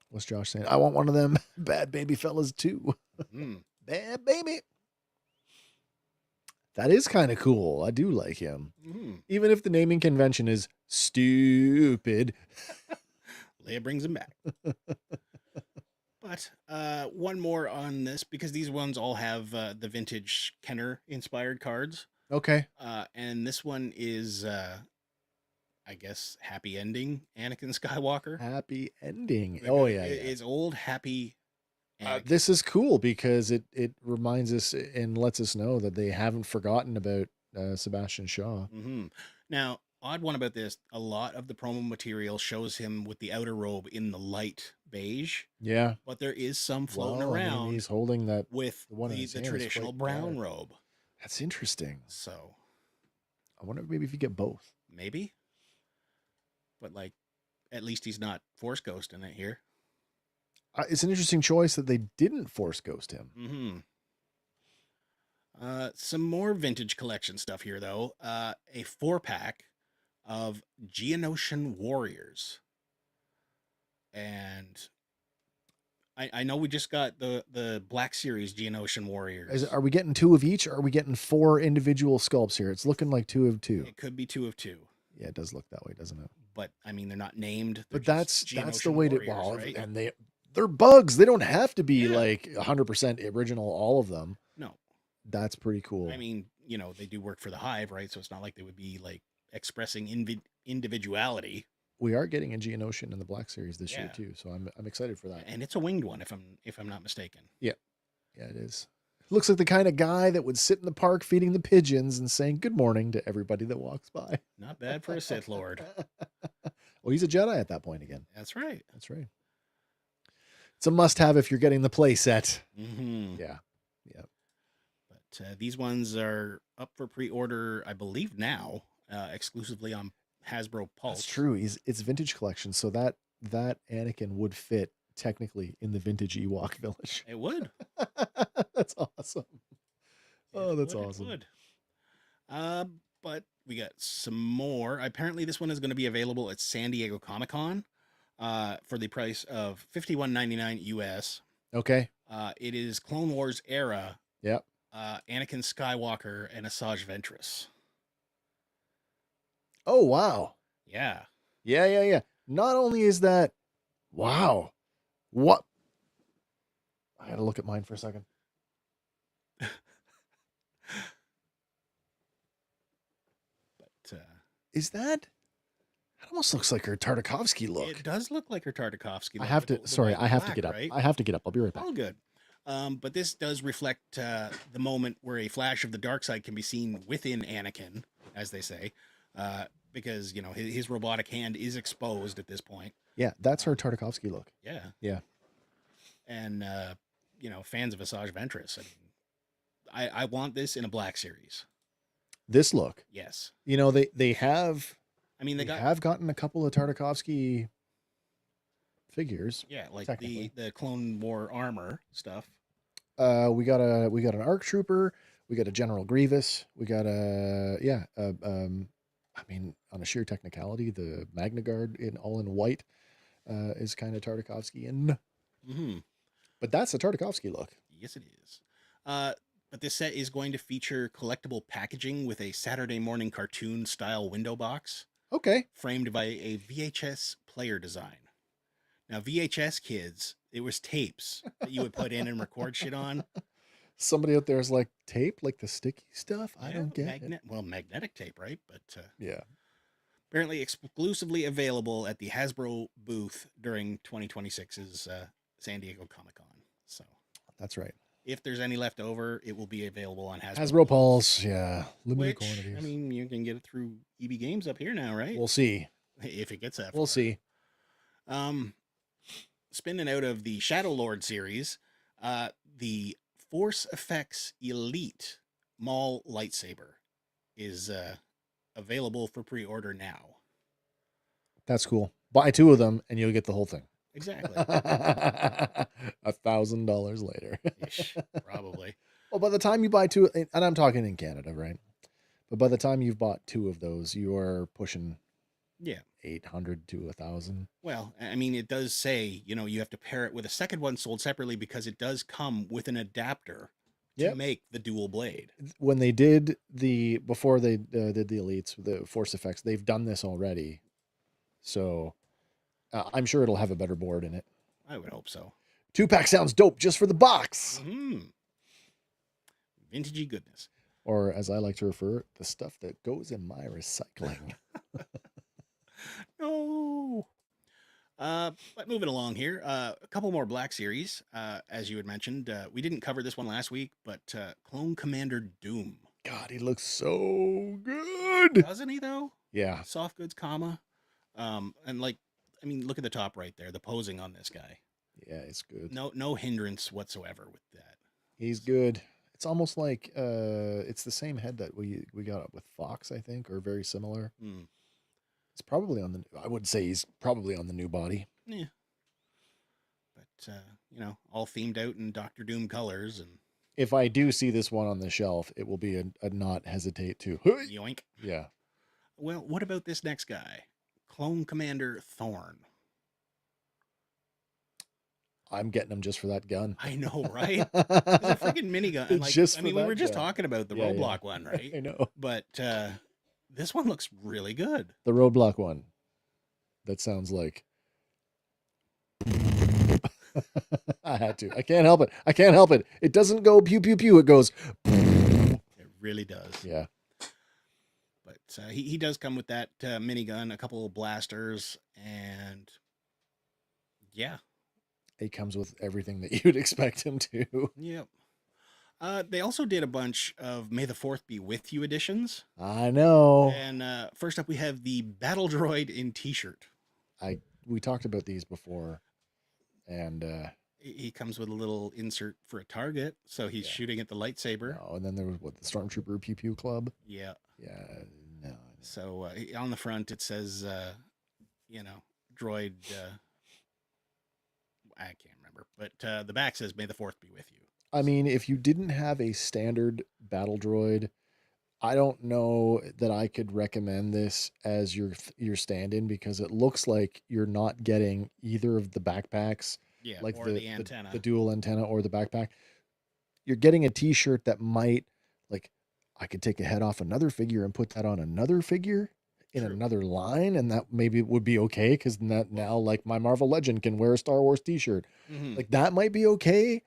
Speaker 1: what's Josh saying? I want one of them bad baby fellas too. Bad baby. That is kind of cool. I do like him. Even if the naming convention is stupid.
Speaker 2: Leia brings him back. But one more on this, because these ones all have the vintage Kenner inspired cards.
Speaker 1: Okay.
Speaker 2: And this one is, I guess, Happy Ending Anakin Skywalker.
Speaker 1: Happy Ending. Oh, yeah.
Speaker 2: It's old Happy
Speaker 1: this is cool because it reminds us and lets us know that they haven't forgotten about Sebastian Shaw.
Speaker 2: Now, odd one about this, a lot of the promo material shows him with the outer robe in the light beige.
Speaker 1: Yeah.
Speaker 2: But there is some floating around.
Speaker 1: I mean, he's holding that
Speaker 2: with the traditional brown robe.
Speaker 1: That's interesting.
Speaker 2: So
Speaker 1: I wonder maybe if you get both.
Speaker 2: Maybe. But like, at least he's not Force Ghosting it here.
Speaker 1: It's an interesting choice that they didn't Force Ghost him.
Speaker 2: Some more vintage collection stuff here, though. A 4-pack of Geonosian Warriors. And I know we just got the Black Series Geonosian Warriors.
Speaker 1: Are we getting 2 of each, or are we getting 4 individual sculpts here? It's looking like 2 of 2.
Speaker 2: It could be 2 of 2.
Speaker 1: Yeah, it does look that way, doesn't it?
Speaker 2: But I mean, they're not named.
Speaker 1: But that's the way to
Speaker 2: right?
Speaker 1: And they're bugs. They don't have to be like 100% original, all of them.
Speaker 2: No.
Speaker 1: That's pretty cool.
Speaker 2: I mean, they do work for the Hive, right? So it's not like they would be like expressing individuality.
Speaker 1: We are getting a Geonosian in the Black Series this year too, so I'm excited for that.
Speaker 2: And it's a winged one, if I'm not mistaken.
Speaker 1: Yeah, it is. Looks like the kind of guy that would sit in the park feeding the pigeons and saying good morning to everybody that walks by.
Speaker 2: Not bad for a Sith Lord.
Speaker 1: Well, he's a Jedi at that point again.
Speaker 2: That's right.
Speaker 1: It's a must-have if you're getting the play set. Yeah.
Speaker 2: But these ones are up for pre-order, I believe now, exclusively on Hasbro Pulse.
Speaker 1: That's true. It's vintage collection, so that Anakin would fit technically in the vintage Ewok village.
Speaker 2: It would.
Speaker 1: That's awesome. That's awesome.
Speaker 2: It would. But we got some more. Apparently, this one is going to be available at San Diego Comic-Con. For the price of $51.99 US.
Speaker 1: Okay.
Speaker 2: It is Clone Wars era.
Speaker 1: Yep.
Speaker 2: Anakin Skywalker and Asajj Ventress.
Speaker 1: Oh wow.
Speaker 2: Yeah.
Speaker 1: Yeah. Not only is that, wow, what? I gotta look at mine for a second.
Speaker 2: But
Speaker 1: is that? That almost looks like her Tartakovsky look.
Speaker 2: It does look like her Tartakovsky look.
Speaker 1: I have to. Sorry, I have to get up.
Speaker 2: Right?
Speaker 1: I have to get up. I'll be right back.
Speaker 2: All good. But this does reflect the moment where a flash of the dark side can be seen within Anakin, as they say, because his robotic hand is exposed at this point.
Speaker 1: Yeah, that's her Tartakovsky look.
Speaker 2: Yeah.
Speaker 1: Yeah.
Speaker 2: And fans of Asajj Ventress, I want this in a black series.
Speaker 1: This look.
Speaker 2: Yes.
Speaker 1: They have.
Speaker 2: I mean, they
Speaker 1: have gotten a couple of Tartakovsky figures.
Speaker 2: Yeah, like the Clone War armor stuff.
Speaker 1: We got an ARC Trooper. We got a General Grievous. We got I mean, on a sheer technicality, the Magna Guard in white is kind of Tartakovsky-in.
Speaker 2: Mm-hmm.
Speaker 1: But that's a Tartakovsky look.
Speaker 2: Yes, it is. But this set is going to feature collectible packaging with a Saturday morning cartoon style window box.
Speaker 1: Okay.
Speaker 2: Framed by a VHS player design. Now, VHS kids, it was tapes that you would put in and record shit on.
Speaker 1: Somebody out there is like, tape, like the sticky stuff? I don't get it.
Speaker 2: Well, magnetic tape, right? But
Speaker 1: yeah.
Speaker 2: Apparently exclusively available at the Hasbro booth during 2026's San Diego Comic-Con. So
Speaker 1: that's right.
Speaker 2: If there's any left over, it will be available on
Speaker 1: Hasbro Pulse. Yeah. Limited quantities.
Speaker 2: I mean, you can get it through EB Games up here now, right?
Speaker 1: We'll see.
Speaker 2: If it gets that far.
Speaker 1: We'll see.
Speaker 2: Spinning out of the Shadow Lord series, the Force Effects Elite Maul lightsaber is available for pre-order now.
Speaker 1: That's cool. Buy 2 of them and you'll get the whole thing.
Speaker 2: Exactly.
Speaker 1: $1,000 later.
Speaker 2: Ish, probably.
Speaker 1: Well, by the time you buy 2, and I'm talking in Canada, right? But by the time you've bought 2 of those, you are pushing 800 to 1,000.
Speaker 2: Well, I mean, it does say, you have to pair it with a second one sold separately because it does come with an adapter to make the dual blade.
Speaker 1: When they did before they did the Elites, the Force Effects, they've done this already. So I'm sure it'll have a better board in it.
Speaker 2: I would hope so.
Speaker 1: 2-pack sounds dope just for the box.
Speaker 2: Mm-hmm. Vintagey goodness.
Speaker 1: Or as I like to refer, the stuff that goes in my recycling.
Speaker 2: No. But moving along here, a couple more Black Series. As you had mentioned, we didn't cover this one last week, but Clone Commander Doom.
Speaker 1: God, he looks so good.
Speaker 2: Doesn't he, though?
Speaker 1: Yeah.
Speaker 2: Soft goods, comma. And look at the top right there. The posing on this guy.
Speaker 1: Yeah, it's good.
Speaker 2: No hindrance whatsoever with that.
Speaker 1: He's good. It's almost like it's the same head that we got with Fox, I think, or very similar.
Speaker 2: Mm.
Speaker 1: It's probably I would say he's probably on the new body.
Speaker 2: Yeah. But, all themed out in Doctor Doom colors. And
Speaker 1: if I do see this one on the shelf, it will be a not hesitate to.
Speaker 2: Yoink.
Speaker 1: Yeah.
Speaker 2: Well, what about this next guy? Clone Commander Thorn.
Speaker 1: I'm getting him just for that gun.
Speaker 2: I know, right? It's a freaking minigun. And we were just talking about the Roadblock one, right?
Speaker 1: I know.
Speaker 2: But this one looks really good.
Speaker 1: The Roadblock one. That sounds like. I had to. I can't help it. It doesn't go pew pew pew. It goes.
Speaker 2: It really does.
Speaker 1: Yeah.
Speaker 2: But he does come with that minigun, a couple of blasters, and yeah.
Speaker 1: He comes with everything that you'd expect him to.
Speaker 2: Yep. They also did a bunch of May the 4th Be With You editions.
Speaker 1: I know.
Speaker 2: And first up, we have the Battle Droid in t-shirt.
Speaker 1: We talked about these before. And
Speaker 2: he comes with a little insert for a target. So he's shooting at the lightsaber.
Speaker 1: Oh, and then there was the Stormtrooper Pew Pew Club.
Speaker 2: Yeah.
Speaker 1: Yeah. No.
Speaker 2: So on the front, it says, droid... I can't remember, but the back says, "May the 4th be with you."
Speaker 1: I mean, if you didn't have a standard battle droid, I don't know that I could recommend this as your stand-in because it looks like you're not getting either of the backpacks, like
Speaker 2: or the antenna,
Speaker 1: the dual antenna, or the backpack. You're getting a T-shirt that might, like, I could take a head off another figure and put that on another figure in another line, and that maybe would be okay because now, like, my Marvel Legend can wear a Star Wars T-shirt.
Speaker 2: Mm-hmm.
Speaker 1: Like, that might be okay,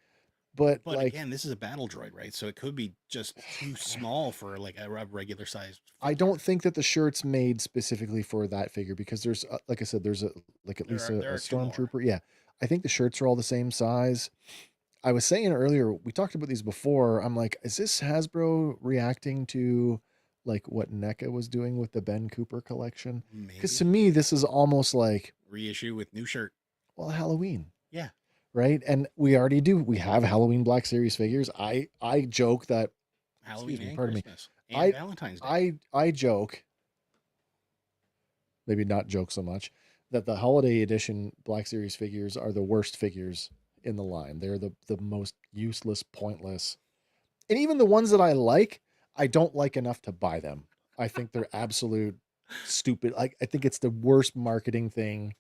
Speaker 1: But like,
Speaker 2: again, this is a battle droid, right? So it could be just too small for like a regular sized.
Speaker 1: I don't think that the shirt's made specifically for that figure, because there's, like I said, there's at least a
Speaker 2: There are two more.
Speaker 1: stormtrooper. Yeah, I think the shirts are all the same size. I was saying earlier, we talked about these before. I'm like, is this Hasbro reacting to like what NECA was doing with the Ben Cooper collection? Because to me, this is almost like
Speaker 2: reissue with new shirt.
Speaker 1: Well, Halloween.
Speaker 2: Yeah.
Speaker 1: Right. And we already do. We have Halloween Black Series figures. I joke that
Speaker 2: Halloween and
Speaker 1: pardon
Speaker 2: Christmas
Speaker 1: me.
Speaker 2: and Valentine's Day.
Speaker 1: I joke, maybe not joke so much, that the holiday edition Black Series figures are the worst figures in the line. They're the most useless, pointless. And even the ones that I like, I don't like enough to buy them. I think they're absolute stupid. I think it's the worst marketing thing.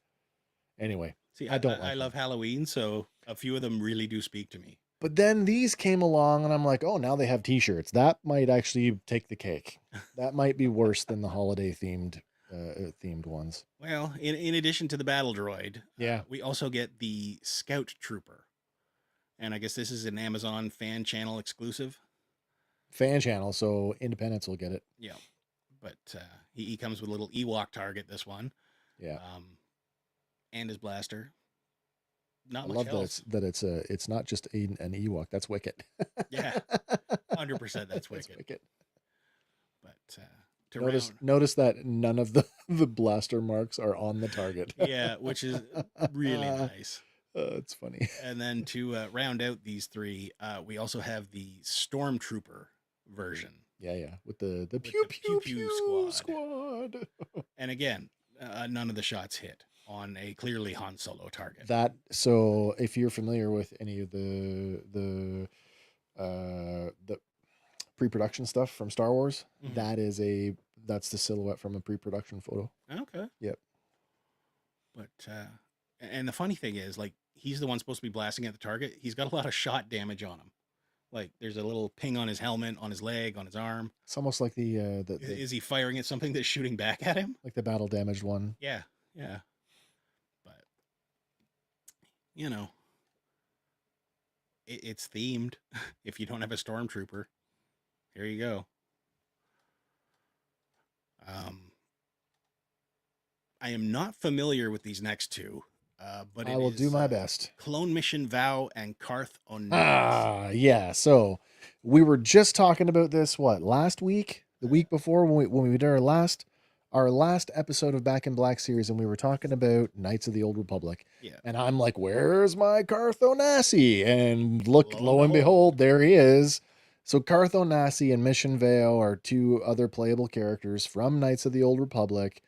Speaker 1: Anyway,
Speaker 2: see, I love Halloween, so a few of them really do speak to me.
Speaker 1: But then these came along, and I'm like, oh, now they have T-shirts. That might actually take the cake. That might be worse than the holiday themed ones.
Speaker 2: Well, in addition to the battle droid,
Speaker 1: yeah,
Speaker 2: we also get the Scout Trooper, and I guess this is an Amazon fan channel exclusive.
Speaker 1: Fan channel, so independents will get it.
Speaker 2: Yeah, but he comes with a little Ewok target. This one,
Speaker 1: yeah,
Speaker 2: and his blaster. Not
Speaker 1: I
Speaker 2: much
Speaker 1: love
Speaker 2: else.
Speaker 1: that it's not just an Ewok. That's Wicket.
Speaker 2: Yeah, 100%. That's Wicket. But
Speaker 1: notice that none of the blaster marks are on the target.
Speaker 2: Yeah, which is really nice.
Speaker 1: It's funny.
Speaker 2: And then to round out these three, we also have the Stormtrooper version.
Speaker 1: Yeah, with the pew pew squad.
Speaker 2: And again, none of the shots hit on a clearly Han Solo target.
Speaker 1: So if you're familiar with any of the pre-production stuff from Star Wars, that's the silhouette from a pre-production photo.
Speaker 2: Okay.
Speaker 1: Yep.
Speaker 2: But and the funny thing is, like, he's the one supposed to be blasting at the target. He's got a lot of shot damage on him. Like, there's a little ping on his helmet, on his leg, on his arm.
Speaker 1: It's almost like the
Speaker 2: is he firing at something that's shooting back at him?
Speaker 1: Like the battle damaged one.
Speaker 2: Yeah. But you know, it's themed. If you don't have a stormtrooper, here you go. I am not familiar with these next two, but
Speaker 1: I will do my best.
Speaker 2: Clone Mission Vow and Karth Onasi.
Speaker 1: Yeah. So we were just talking about this last week, the week before when we did our last episode of Back in Black series, and we were talking about Knights of the Old Republic.
Speaker 2: Yeah.
Speaker 1: And I'm like, where's my Karth Onasi? And lo and behold, there he is. So Karth Onasi and Mission Vow are two other playable characters from Knights of the Old Republic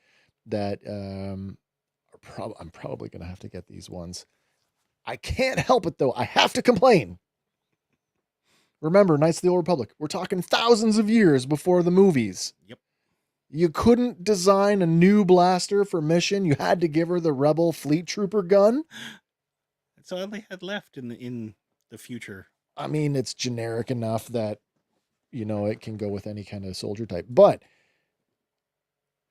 Speaker 1: that I'm probably going to have to get these ones. I can't help it, though. I have to complain. Remember, Knights of the Old Republic, we're talking thousands of years before the movies.
Speaker 2: Yep.
Speaker 1: You couldn't design a new blaster for Mission. You had to give her the Rebel Fleet Trooper gun.
Speaker 2: That's all they had left in the future.
Speaker 1: I mean, it's generic enough that, it can go with any kind of soldier type. But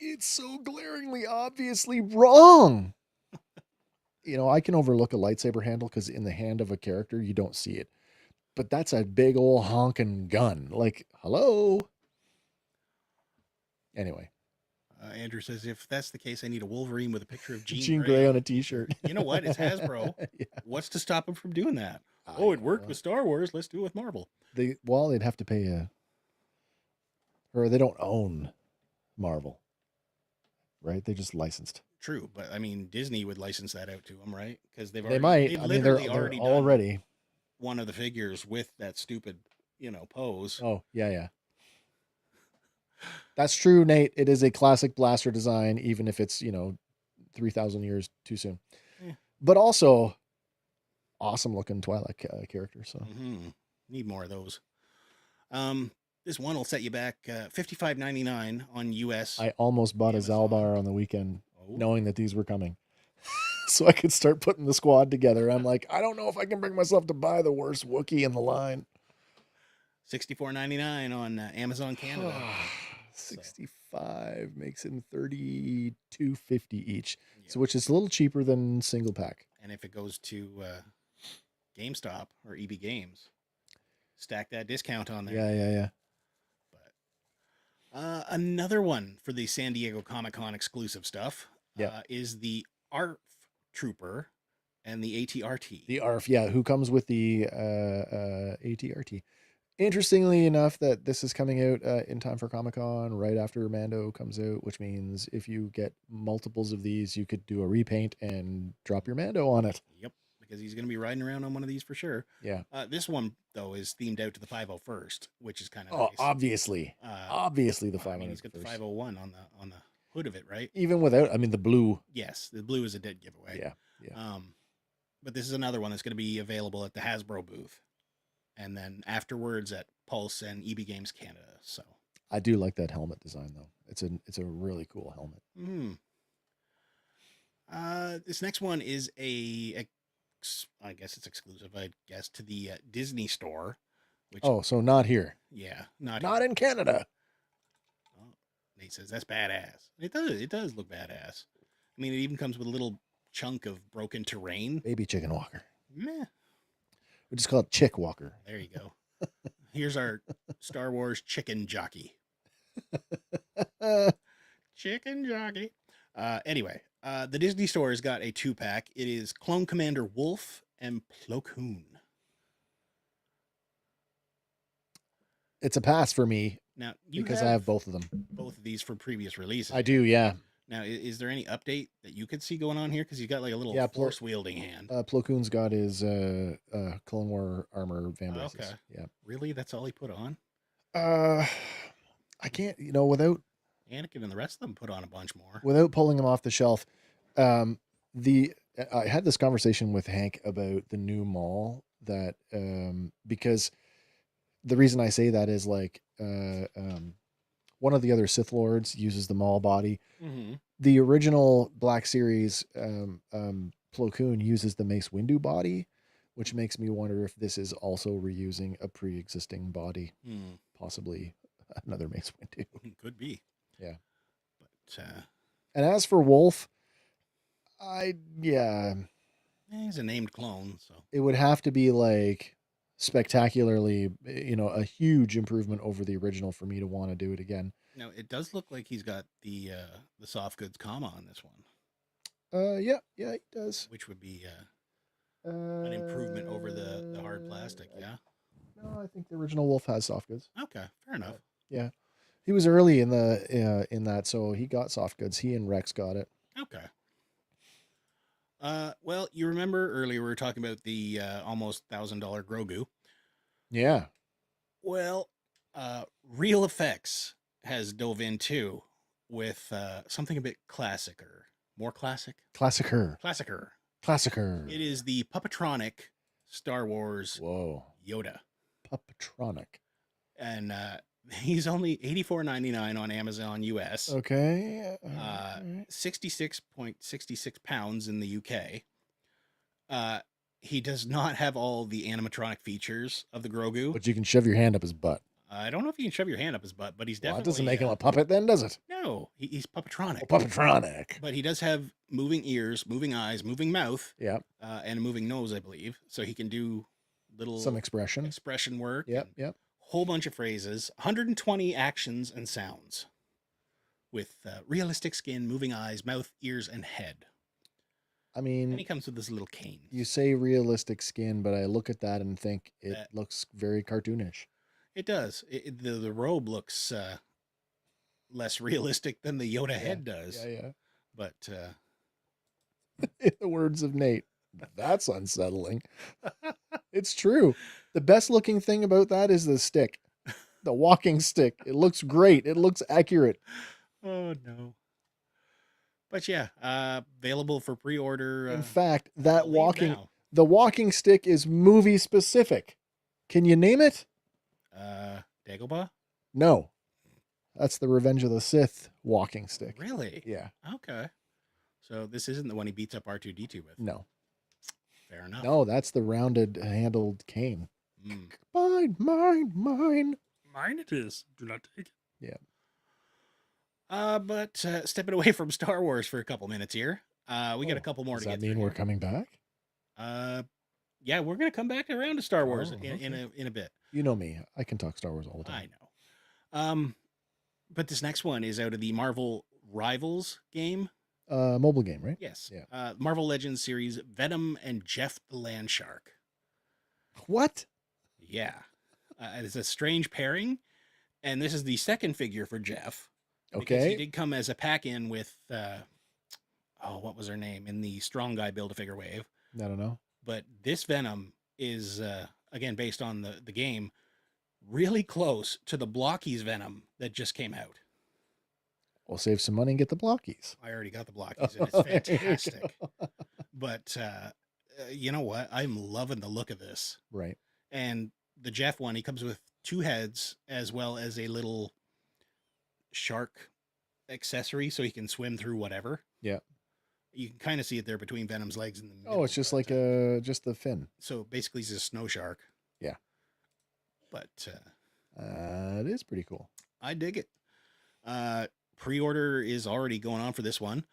Speaker 1: it's so glaringly obviously wrong. I can overlook a lightsaber handle because in the hand of a character, you don't see it. But that's a big old honking gun. Like, hello? Anyway.
Speaker 2: Andrew says, if that's the case, I need a Wolverine with a picture of
Speaker 1: Jean Grey on a t-shirt.
Speaker 2: You know what? It's Hasbro. Yeah. What's to stop him from doing that? It worked with Star Wars. Let's do it with Marvel.
Speaker 1: They'd have to pay or they don't own Marvel. Right? They just licensed.
Speaker 2: True, but I mean, Disney would license that out to them, right? Because they're
Speaker 1: already
Speaker 2: one of the figures with that stupid, pose.
Speaker 1: Oh, yeah. That's true, Nate. It is a classic blaster design, even if it's, 3,000 years too soon. Yeah. But also, awesome looking Twi'lek character. So
Speaker 2: need more of those. This one will set you back $55.99 on US.
Speaker 1: I almost bought Amazon. A Zalbar on the weekend, knowing that these were coming, so I could start putting the squad together. I'm like, I don't know if I can bring myself to buy the worst Wookiee in the line.
Speaker 2: $64.99 on Amazon Canada.
Speaker 1: 65 makes it $32.50 each, so which is a little cheaper than single pack.
Speaker 2: And if it goes to GameStop or EB Games. Stack that discount on there.
Speaker 1: Yeah.
Speaker 2: But another one for the San Diego Comic-Con exclusive stuff is the ARF Trooper and the ATRT.
Speaker 1: The ARF, who comes with the ATRT. Interestingly enough, that this is coming out in time for Comic-Con right after Mando comes out, which means if you get multiples of these, you could do a repaint and drop your Mando on it.
Speaker 2: Yep, because he's going to be riding around on one of these for sure.
Speaker 1: Yeah.
Speaker 2: This one, though, is themed out to the 501st, which is kind of nice.
Speaker 1: Obviously. Obviously the 501st. I mean,
Speaker 2: he's got the 501 on the hood of it, right?
Speaker 1: Even without, I mean, the blue.
Speaker 2: Yes, the blue is a dead giveaway.
Speaker 1: Yeah.
Speaker 2: But this is another one that's going to be available at the Hasbro booth. And then afterwards at Pulse and EB Games Canada. So
Speaker 1: I do like that helmet design though. It's a really cool helmet.
Speaker 2: This next one is I guess it's exclusive, to the Disney store.
Speaker 1: Which, so not here.
Speaker 2: Yeah,
Speaker 1: not in Canada.
Speaker 2: Oh, Nate says that's badass. It does look badass. I mean, it even comes with a little chunk of broken terrain.
Speaker 1: Baby chicken walker.
Speaker 2: Meh.
Speaker 1: We just call it Chick Walker.
Speaker 2: There you go. Here's our Star Wars chicken jockey. Chicken jockey. Anyway, the Disney store has got a 2-pack. It is Clone Commander Wolf and Plo Koon.
Speaker 1: It's a pass for me.
Speaker 2: Now,
Speaker 1: because I have both of them.
Speaker 2: Both of these from previous releases.
Speaker 1: I do, yeah.
Speaker 2: Now, is there any update that you could see going on here? Because he's got like a little force-wielding hand.
Speaker 1: Plo Koon's got his Clone War armor vambraces.
Speaker 2: Okay.
Speaker 1: Yeah.
Speaker 2: Really? That's all he put on?
Speaker 1: I can't, without...
Speaker 2: Anakin and the rest of them put on a bunch more.
Speaker 1: Without pulling them off the shelf. I had this conversation with Hank about the new mall that... because the reason I say that is like... one of the other Sith Lords uses the Maul body.
Speaker 2: Mm-hmm.
Speaker 1: The original Black Series Plo Koon uses the Mace Windu body, which makes me wonder if this is also reusing a pre-existing body. Possibly another Mace Windu.
Speaker 2: Could be.
Speaker 1: Yeah.
Speaker 2: But
Speaker 1: and as for Wolf,
Speaker 2: he's a named clone, so
Speaker 1: it would have to be like spectacularly, a huge improvement over the original for me to want to do it again.
Speaker 2: Now it does look like he's got the soft goods comma on this one.
Speaker 1: Yeah, it does.
Speaker 2: Which would be an improvement over the hard plastic. Yeah.
Speaker 1: No, I think the original Wolf has soft goods.
Speaker 2: Okay, fair enough.
Speaker 1: Yeah, he was early in in that, so he got soft goods. He and Rex got it.
Speaker 2: Okay. Well, you remember earlier we were talking about the almost $1,000 Grogu.
Speaker 1: Yeah.
Speaker 2: Well, Real Effects has dove in too with something a bit classicer. More classic?
Speaker 1: Classicer. It
Speaker 2: is the Puppetronic Star Wars Yoda.
Speaker 1: Puppetronic.
Speaker 2: And he's only $84.99 on Amazon US.
Speaker 1: Okay.
Speaker 2: 66.66 pounds in the UK. He does not have all the animatronic features of the Grogu.
Speaker 1: But you can shove your hand up his butt.
Speaker 2: I don't know if you can shove your hand up his butt, but he's definitely...
Speaker 1: That doesn't make him a puppet then, does it?
Speaker 2: No, he's Puppetronic.
Speaker 1: Puppetronic.
Speaker 2: But he does have moving ears, moving eyes, moving mouth.
Speaker 1: Yeah.
Speaker 2: And a moving nose, I believe. So he can do
Speaker 1: some expression
Speaker 2: work.
Speaker 1: Yep.
Speaker 2: Whole bunch of phrases, 120 actions and sounds with realistic skin, moving eyes, mouth, ears, and head.
Speaker 1: I mean,
Speaker 2: and he comes with this little cane.
Speaker 1: You say realistic skin, but I look at that and think it looks very cartoonish.
Speaker 2: It does. The robe looks less realistic than the Yoda head does.
Speaker 1: Yeah.
Speaker 2: But
Speaker 1: in the words of Nate, that's unsettling. It's true. The best looking thing about that is the stick, the walking stick. It looks great. It looks accurate.
Speaker 2: Oh no. But yeah, available for pre-order.
Speaker 1: In fact, the walking stick is movie specific. Can you name it?
Speaker 2: Dagobah?
Speaker 1: No. That's the Revenge of the Sith walking stick.
Speaker 2: Really?
Speaker 1: Yeah.
Speaker 2: Okay. So this isn't the one he beats up R2-D2 with.
Speaker 1: No.
Speaker 2: Fair enough.
Speaker 1: No, that's the rounded handled cane. Mine.
Speaker 2: Mine it is. Do not take it.
Speaker 1: Yeah.
Speaker 2: But stepping away from Star Wars for a couple minutes here. We got a couple more to get through.
Speaker 1: Does that mean we're coming back?
Speaker 2: Yeah, we're gonna come back around to Star Wars
Speaker 1: okay.
Speaker 2: in a bit.
Speaker 1: You know me. I can talk Star Wars all the time.
Speaker 2: I know. But this next one is out of the Marvel Rivals game.
Speaker 1: Mobile game, right?
Speaker 2: Yes.
Speaker 1: Yeah.
Speaker 2: Marvel Legends series, Venom and Jeff the Land Shark.
Speaker 1: What?
Speaker 2: Yeah. It's a strange pairing. And this is the second figure for Jeff. Because he did come as a pack-in with, what was her name? In the Strong Guy Build-A-Figure wave.
Speaker 1: I don't know.
Speaker 2: But this Venom is, again, based on the game, really close to the Blockies Venom that just came out.
Speaker 1: We'll save some money and get the Blockies.
Speaker 2: I already got the Blockies, and it's fantastic. But you know what? I'm loving the look of this.
Speaker 1: Right.
Speaker 2: And the Jeff one, he comes with 2 heads as well as a little shark accessory so he can swim through whatever.
Speaker 1: Yeah.
Speaker 2: You can kind of see it there between Venom's legs in the middle.
Speaker 1: Oh, it's just like just the fin.
Speaker 2: So basically he's a snow shark.
Speaker 1: Yeah.
Speaker 2: But
Speaker 1: it is pretty cool.
Speaker 2: I dig it. Pre-order is already going on for this one.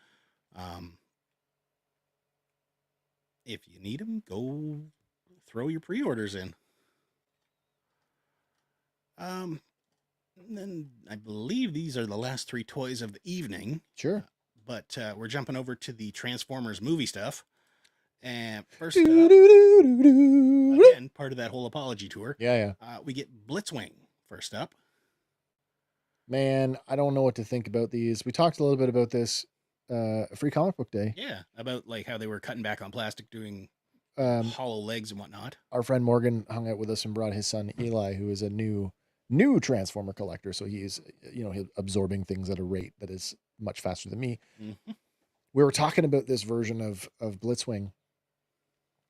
Speaker 2: If you need them, go throw your pre-orders in. And then I believe these are the last 3 toys of the evening.
Speaker 1: Sure.
Speaker 2: But we're jumping over to the Transformers movie stuff. And first
Speaker 1: up,
Speaker 2: again, part of that whole Apology tour.
Speaker 1: Yeah.
Speaker 2: We get Blitzwing first up.
Speaker 1: Man, I don't know what to think about these. We talked a little bit about this Free Comic Book Day.
Speaker 2: Yeah, about like how they were cutting back on plastic, doing hollow legs and whatnot.
Speaker 1: Our friend Morgan hung out with us and brought his son Eli, who is a new Transformer collector. So he's he's absorbing things at a rate that is much faster than me. Mm-hmm. We were talking about this version of Blitzwing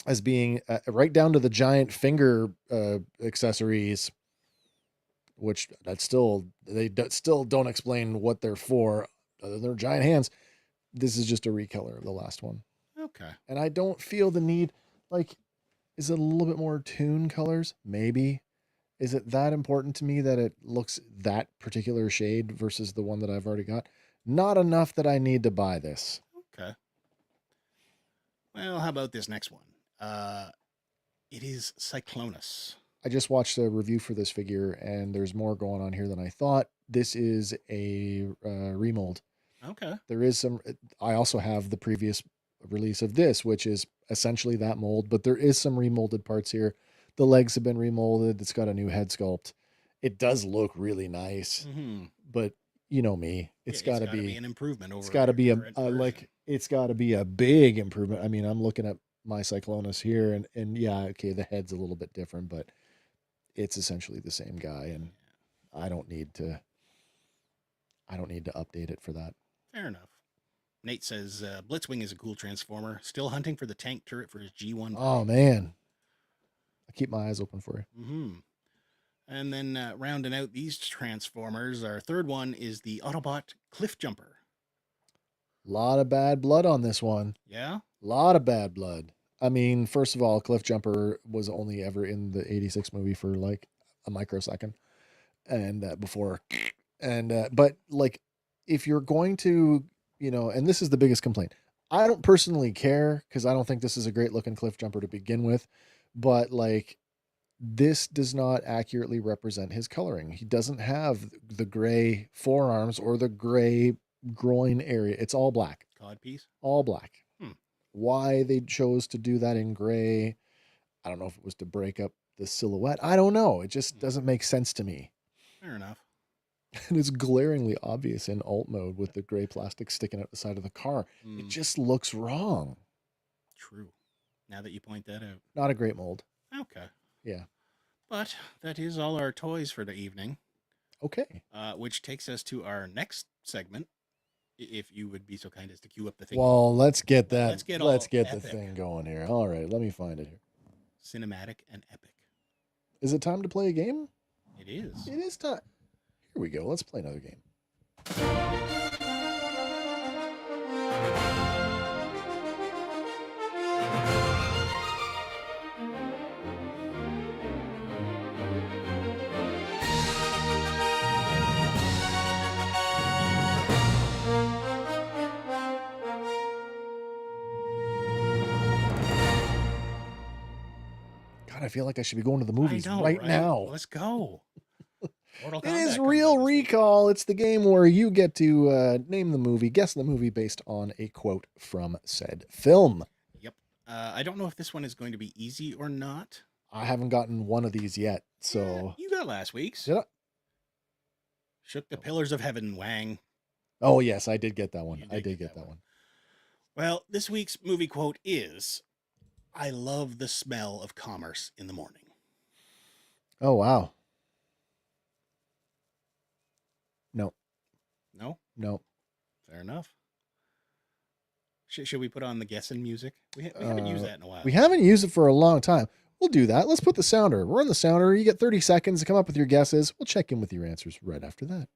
Speaker 1: as being right down to the giant finger accessories, which they still don't explain what they're for other than their giant hands. This is just a recolor of the last one.
Speaker 2: Okay.
Speaker 1: And I don't feel the need, is it a little bit more toon colors? Maybe. Is it that important to me that it looks that particular shade versus the one that I've already got? Not enough that I need to buy this.
Speaker 2: Okay. Well, how about this next one? It is Cyclonus.
Speaker 1: I just watched a review for this figure, and there's more going on here than I thought. This is a remold.
Speaker 2: Okay.
Speaker 1: There is some. I also have the previous release of this, which is essentially that mold, but there is some remolded parts here. The legs have been remolded. It's got a new head sculpt. It does look really nice, but you know me. It's got to be
Speaker 2: an improvement.
Speaker 1: It's got to be it's got to be a big improvement. I mean, I'm looking at my Cyclonus here, and yeah, okay, the head's a little bit different, but it's essentially the same guy, and I don't need to update it for that.
Speaker 2: Fair enough. Nate says Blitzwing is a cool Transformer. Still hunting for the tank turret for his G1.
Speaker 1: Oh man, I keep my eyes open for you.
Speaker 2: Mm-hmm. And then rounding out these Transformers, our third one is the Autobot Cliff Jumper.
Speaker 1: A lot of bad blood on this one.
Speaker 2: Yeah?
Speaker 1: A lot of bad blood. I mean, first of all, Cliff Jumper was only ever in the 86 movie for like a microsecond. And but if you're going to, and this is the biggest complaint. I don't personally care because I don't think this is a great looking Cliff Jumper to begin with. But this does not accurately represent his coloring. He doesn't have the gray forearms or the gray groin area. It's all black.
Speaker 2: Codpiece?
Speaker 1: All black. Why they chose to do that in gray, I don't know if it was to break up the silhouette. I don't know. It just doesn't make sense to me.
Speaker 2: Fair enough.
Speaker 1: And it's glaringly obvious in alt mode with the gray plastic sticking out the side of the car. It just looks wrong.
Speaker 2: True. Now that you point that out.
Speaker 1: Not a great mold.
Speaker 2: Okay.
Speaker 1: Yeah.
Speaker 2: But that is all our toys for the evening.
Speaker 1: Okay.
Speaker 2: Which takes us to our next segment. If you would be so kind as to cue up the thing.
Speaker 1: Well, let's get that.
Speaker 2: Let's get
Speaker 1: the thing going here. All right, let me find it here.
Speaker 2: Cinematic and epic.
Speaker 1: Is it time to play a game?
Speaker 2: It is.
Speaker 1: It is time. Here we go. Let's play another game. feel like I should be going to the movies right now.
Speaker 2: Let's go.
Speaker 1: It is Real Recall. It's the game where you get to name the movie, guess the movie based on a quote from said film.
Speaker 2: Yep. I don't know if this one is going to be easy or not.
Speaker 1: I haven't gotten one of these yet, so...
Speaker 2: Yeah, you got last week's.
Speaker 1: Did I?
Speaker 2: Shook the Pillars of Heaven, Wang.
Speaker 1: Oh, yes, I did get that one. I did get that one.
Speaker 2: Well, this week's movie quote is, I love the smell of commerce in the morning.
Speaker 1: Oh, wow. No.
Speaker 2: No?
Speaker 1: No.
Speaker 2: Fair enough. Should we put on the guessing music? We haven't used that in a while.
Speaker 1: We haven't used it for a long time. We'll do that. Let's put the sounder. Run the sounder. You get 30 seconds to come up with your guesses. We'll check in with your answers right after that.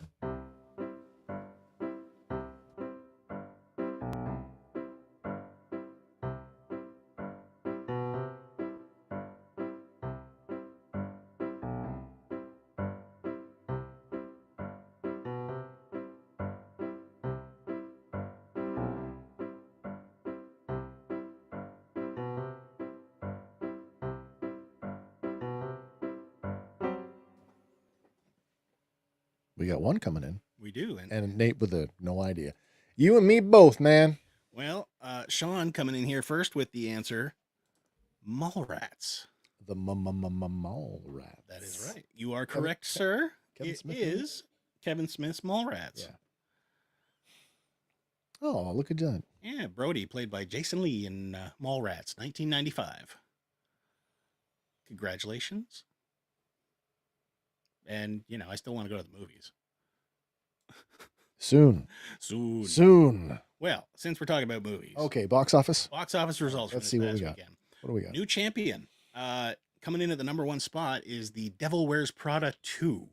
Speaker 1: We got one coming in.
Speaker 2: We do.
Speaker 1: And Nate with no idea. You and me both, man.
Speaker 2: Well, Sean coming in here first with the answer, Mallrats.
Speaker 1: The Mallrats.
Speaker 2: That is right. You are correct, sir. Kevin Smith is Kevin Smith's Mallrats.
Speaker 1: Yeah. Oh, look at that.
Speaker 2: Yeah, Brody, played by Jason Lee in Mallrats, 1995. Congratulations. And, I still want to go to the movies.
Speaker 1: Soon. Well,
Speaker 2: since we're talking about movies.
Speaker 1: Okay, box office.
Speaker 2: Box office results.
Speaker 1: Let's see what we got.
Speaker 2: Weekend.
Speaker 1: What do we got?
Speaker 2: New champion. Coming in at the number one spot is The Devil Wears Prada 2.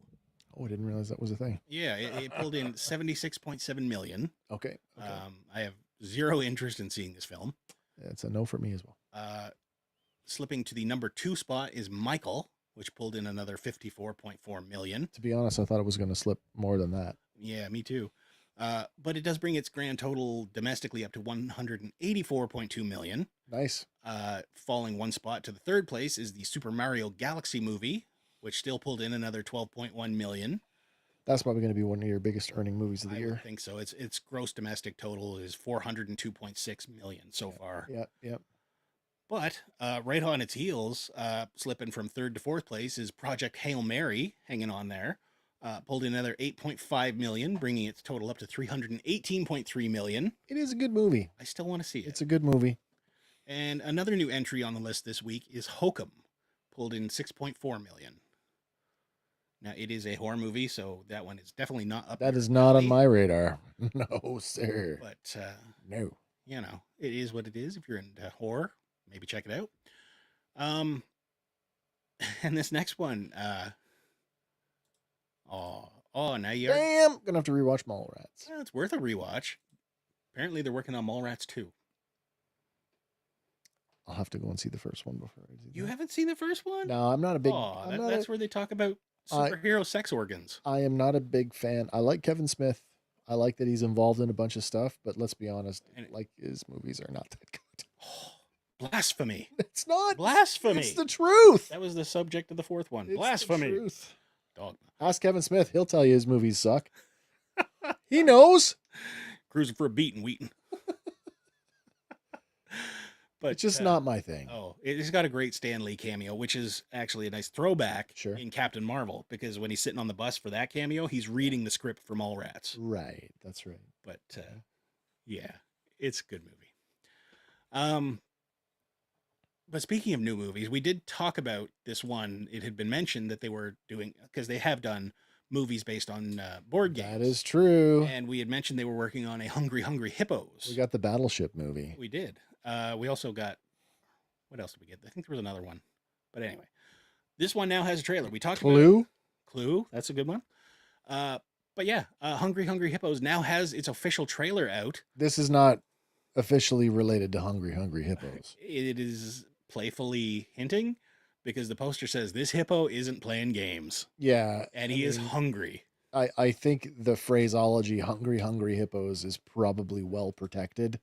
Speaker 1: Oh, I didn't realize that was a thing.
Speaker 2: Yeah, it pulled in 76.7 million.
Speaker 1: Okay.
Speaker 2: I have zero interest in seeing this film.
Speaker 1: It's a no for me as well.
Speaker 2: Slipping to the number 2 spot is Michael, which pulled in another 54.4 million.
Speaker 1: To be honest, I thought it was going to slip more than that.
Speaker 2: Yeah, me too. But it does bring its grand total domestically up to 184.2 million.
Speaker 1: Nice.
Speaker 2: Falling one spot to the third place is the Super Mario Galaxy movie, which still pulled in another 12.1 million.
Speaker 1: That's probably going to be one of your biggest earning movies of the year.
Speaker 2: I think so. Its gross domestic total is 402.6 million so far.
Speaker 1: Yep.
Speaker 2: But right on its heels, slipping from third to fourth place, is Project Hail Mary, hanging on there. Pulled in another 8.5 million, bringing its total up to 318.3 million.
Speaker 1: It is a good movie.
Speaker 2: I still want to see it.
Speaker 1: It's a good movie.
Speaker 2: And another new entry on the list this week is Hokum, pulled in 6.4 million. Now, it is a horror movie, so that one is definitely not up.
Speaker 1: That is not on my radar. No, sir.
Speaker 2: But,
Speaker 1: no.
Speaker 2: It is what it is. If you're into horror, maybe check it out. And this next one, now you're...
Speaker 1: Damn! Gonna have to rewatch Mallrats.
Speaker 2: Well, it's worth a rewatch. Apparently, they're working on Mallrats 2.
Speaker 1: I'll have to go and see the first one before I do that.
Speaker 2: You haven't seen the first one?
Speaker 1: No, I'm not a big...
Speaker 2: that's where they talk about superhero sex organs.
Speaker 1: I am not a big fan. I like Kevin Smith. I like that he's involved in a bunch of stuff, but let's be honest, his movies are not that good.
Speaker 2: Blasphemy.
Speaker 1: It's not.
Speaker 2: Blasphemy.
Speaker 1: It's the truth.
Speaker 2: That was the subject of the fourth one.
Speaker 1: It's
Speaker 2: Blasphemy.
Speaker 1: The truth.
Speaker 2: Dogma.
Speaker 1: Ask Kevin Smith. He'll tell you his movies suck. He knows.
Speaker 2: Cruising for a beating, Wheaton. But
Speaker 1: it's just not my thing.
Speaker 2: Oh, it's got a great Stan Lee cameo, which is actually a nice throwback in Captain Marvel, because when he's sitting on the bus for that cameo, he's reading the script for Mallrats.
Speaker 1: Right, that's right.
Speaker 2: But yeah, it's a good movie. But speaking of new movies, we did talk about this one. It had been mentioned that they were doing, because they have done movies based on board games.
Speaker 1: That is true.
Speaker 2: And we had mentioned they were working on a Hungry Hungry Hippos.
Speaker 1: We got the Battleship movie.
Speaker 2: We did. We also got, what else did we get? I think there was another one. But anyway, this one now has a trailer. We talked about Clue. That's a good one. But yeah, Hungry Hungry Hippos now has its official trailer out.
Speaker 1: This is not officially related to Hungry Hungry Hippos.
Speaker 2: It is playfully hinting, because the poster says this hippo isn't playing games.
Speaker 1: Yeah.
Speaker 2: And he is hungry.
Speaker 1: I think the phraseology Hungry Hungry Hippos is probably well protected.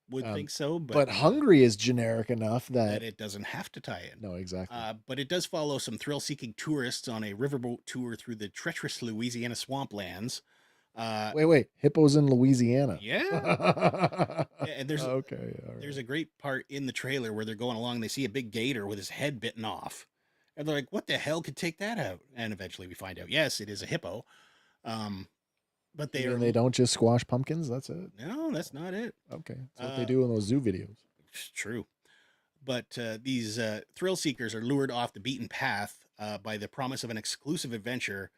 Speaker 2: would think so,
Speaker 1: but hungry is generic enough that
Speaker 2: it doesn't have to tie in.
Speaker 1: No, exactly.
Speaker 2: But it does follow some thrill-seeking tourists on a riverboat tour through the treacherous Louisiana swamplands.
Speaker 1: Wait, Hippo's in Louisiana.
Speaker 2: Yeah. And there's
Speaker 1: there's
Speaker 2: a great part in the trailer where they're going along, they see a big gator with his head bitten off. And they're like, what the hell could take that out? And eventually we find out, yes, it is a hippo. But
Speaker 1: they don't just squash pumpkins, that's it?
Speaker 2: No, that's not it.
Speaker 1: Okay. That's what they do in those zoo videos.
Speaker 2: It's true. But these thrill seekers are lured off the beaten path by the promise of an exclusive adventure.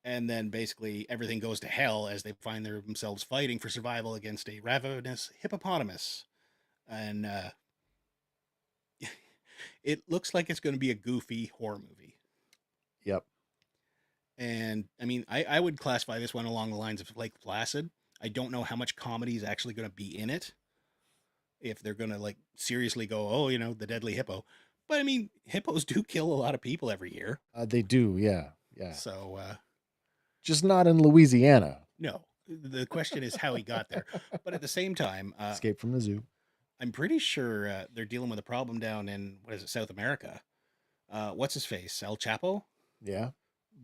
Speaker 2: And then basically everything goes to hell as they find themselves fighting for survival against a ravenous hippopotamus. And it looks like it's going to be a goofy horror movie.
Speaker 1: Yep.
Speaker 2: And I mean, I would classify this one along the lines of Lake Placid. I don't know how much comedy is actually going to be in it. If they're going to like seriously go, oh, you know, the deadly hippo. But I mean, hippos do kill a lot of people every year.
Speaker 1: They do. Yeah. Yeah.
Speaker 2: So,
Speaker 1: just not in Louisiana.
Speaker 2: No, the question is how he got there. But at the same time,
Speaker 1: escape from the zoo.
Speaker 2: I'm pretty sure they're dealing with a problem down in, what is it, South America. What's his face? El Chapo?
Speaker 1: Yeah.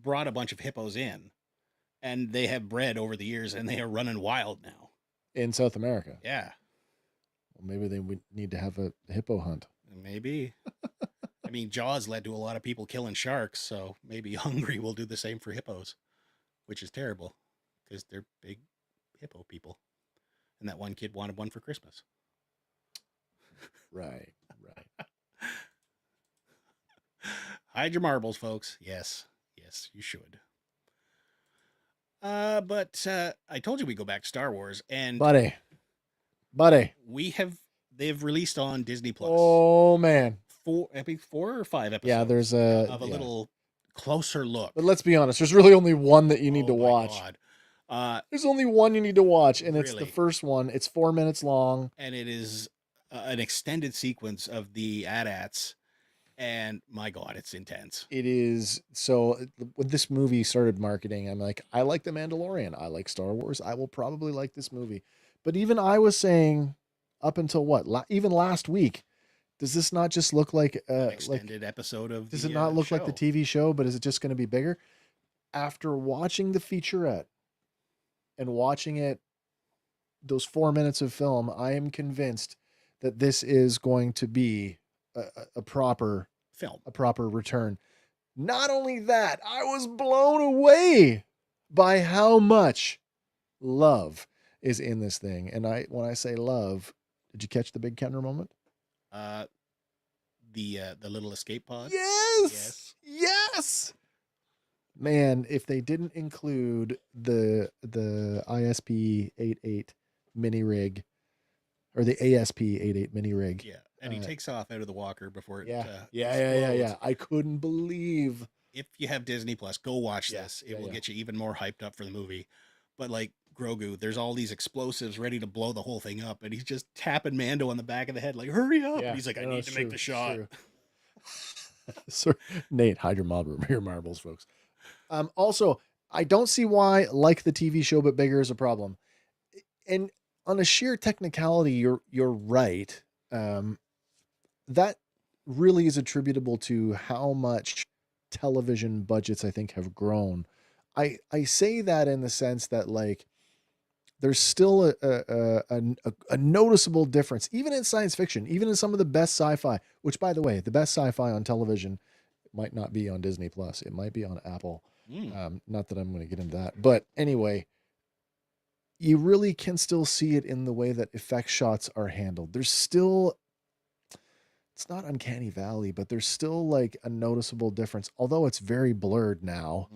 Speaker 2: Brought a bunch of hippos in, and they have bred over the years, and they are running wild now.
Speaker 1: In South America?
Speaker 2: Yeah.
Speaker 1: Well, maybe they would need to have a hippo hunt.
Speaker 2: Maybe. I mean, Jaws led to a lot of people killing sharks, so maybe Hungry will do the same for hippos, which is terrible because they're big hippo people. And that one kid wanted one for Christmas.
Speaker 1: Right.
Speaker 2: Hide your marbles, folks. Yes, you should. But I told you we go back to Star Wars, and
Speaker 1: buddy,
Speaker 2: they've released on Disney Plus.
Speaker 1: Oh man,
Speaker 2: 4 or 5 episodes.
Speaker 1: Yeah, there's
Speaker 2: a little closer look.
Speaker 1: But let's be honest, there's really only one that you need to watch.
Speaker 2: God.
Speaker 1: There's only one you need to watch, and it's the first one. It's 4 minutes long,
Speaker 2: and it is an extended sequence of the AT-ATs. And my God, it's intense.
Speaker 1: It is. So when this movie started marketing, I'm like, I like The Mandalorian. I like Star Wars. I will probably like this movie. But even I was saying up until even last week, does this not just look like
Speaker 2: an extended episode of
Speaker 1: does it not look like the TV show, but is it just going to be bigger? After watching the featurette and watching it, those 4 minutes of film, I am convinced that this is going to be a proper
Speaker 2: film,
Speaker 1: a proper return. Not only that, I was blown away by how much love is in this thing. And when I say love, did you catch the big counter moment?
Speaker 2: The little escape pod.
Speaker 1: Yes. Man, if they didn't include the ISP-88 mini rig or the ASP-88 mini rig.
Speaker 2: Yeah. And he takes off out of the walker before it
Speaker 1: Yeah. I couldn't believe.
Speaker 2: If you have Disney Plus, go watch this. It will get you even more hyped up for the movie. But like Grogu, there's all these explosives ready to blow the whole thing up, and he's just tapping Mando on the back of the head like, hurry up. And he's like, I need to make the shot.
Speaker 1: Sir, Nate, hide your marbles, folks. Also, I don't see why like the TV show but bigger is a problem. And on a sheer technicality, you're right. That really is attributable to how much television budgets I think have grown. I say that in the sense that like there's still a noticeable difference, even in science fiction, even in some of the best sci-fi, which by the way, the best sci-fi on television might not be on Disney Plus. It might be on Apple. Not that I'm going to get into that, but anyway, you really can still see it in the way that effect shots are handled. There's still, it's not uncanny valley, but there's still like a noticeable difference. Although it's very blurred now,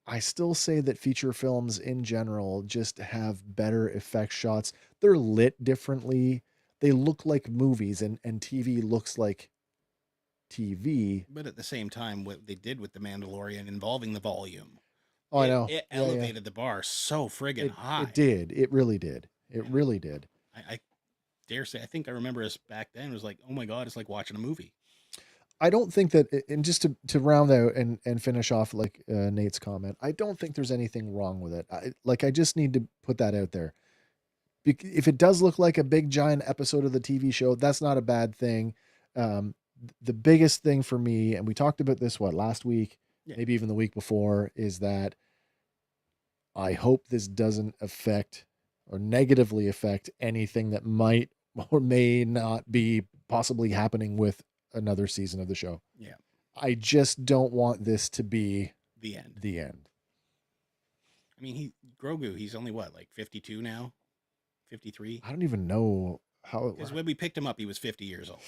Speaker 1: I still say that feature films in general just have better effect shots. They're lit differently. They look like movies, and TV looks like TV.
Speaker 2: But at the same time, what they did with The Mandalorian involving the volume.
Speaker 1: Oh, I know.
Speaker 2: It elevated the bar so friggin' high.
Speaker 1: It did. It really did. It really did.
Speaker 2: I dare say, I think I remember us back then. It was like, oh my God, it's like watching a movie.
Speaker 1: I don't think that, and just to round out and finish off like Nate's comment, I don't think there's anything wrong with it. I just need to put that out there if it does look like a big giant episode of the TV show, that's not a bad thing. The biggest thing for me, and we talked about this last week, maybe even the week before, is that I hope this doesn't affect or negatively affect anything that might or may not be possibly happening with another season of the show.
Speaker 2: Yeah.
Speaker 1: I just don't want this to be
Speaker 2: the end.
Speaker 1: The end.
Speaker 2: I mean, Grogu, he's only what, like 52 now? 53?
Speaker 1: I don't even know how
Speaker 2: Because when we picked him up, he was 50 years old.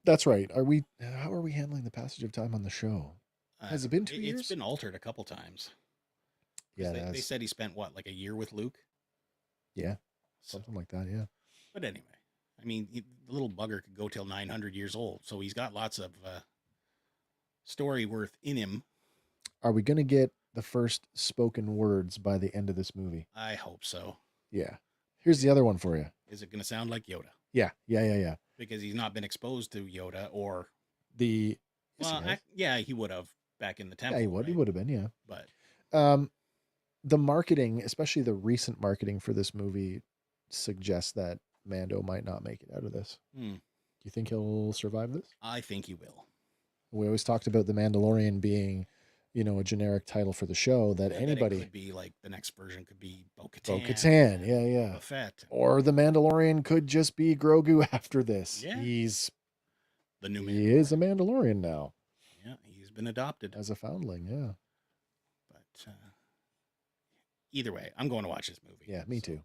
Speaker 1: That's right. How are we handling the passage of time on the show? Has it been 2 years?
Speaker 2: It's been altered a couple times.
Speaker 1: Yeah.
Speaker 2: They said he spent what, like a year with Luke?
Speaker 1: Yeah. Something like that, yeah.
Speaker 2: But anyway, I mean, the little bugger could go till 900 years old. So he's got lots of story worth in him.
Speaker 1: Are we going to get the first spoken words by the end of this movie?
Speaker 2: I hope so.
Speaker 1: Yeah. Here's the other one for you.
Speaker 2: Is it going to sound like Yoda?
Speaker 1: Yeah.
Speaker 2: Because he's not been exposed to Yoda or
Speaker 1: the.
Speaker 2: Well, he would have back in the temple.
Speaker 1: Yeah, he would.
Speaker 2: Right?
Speaker 1: He would have been. Yeah.
Speaker 2: But
Speaker 1: the marketing, especially the recent marketing for this movie, suggests that Mando might not make it out of this. Do you think he'll survive this?
Speaker 2: I think he will.
Speaker 1: We always talked about the Mandalorian being, a generic title for the show that anybody
Speaker 2: could be like the next version could be Bo-Katan.
Speaker 1: Bo-Katan, yeah.
Speaker 2: Fett.
Speaker 1: Or the Mandalorian could just be Grogu after this.
Speaker 2: Yeah.
Speaker 1: He's
Speaker 2: the new Mandalorian.
Speaker 1: He is a Mandalorian now.
Speaker 2: Yeah, he's been adopted
Speaker 1: as a foundling. Yeah.
Speaker 2: But either way, I'm going to watch this movie.
Speaker 1: Yeah, me too.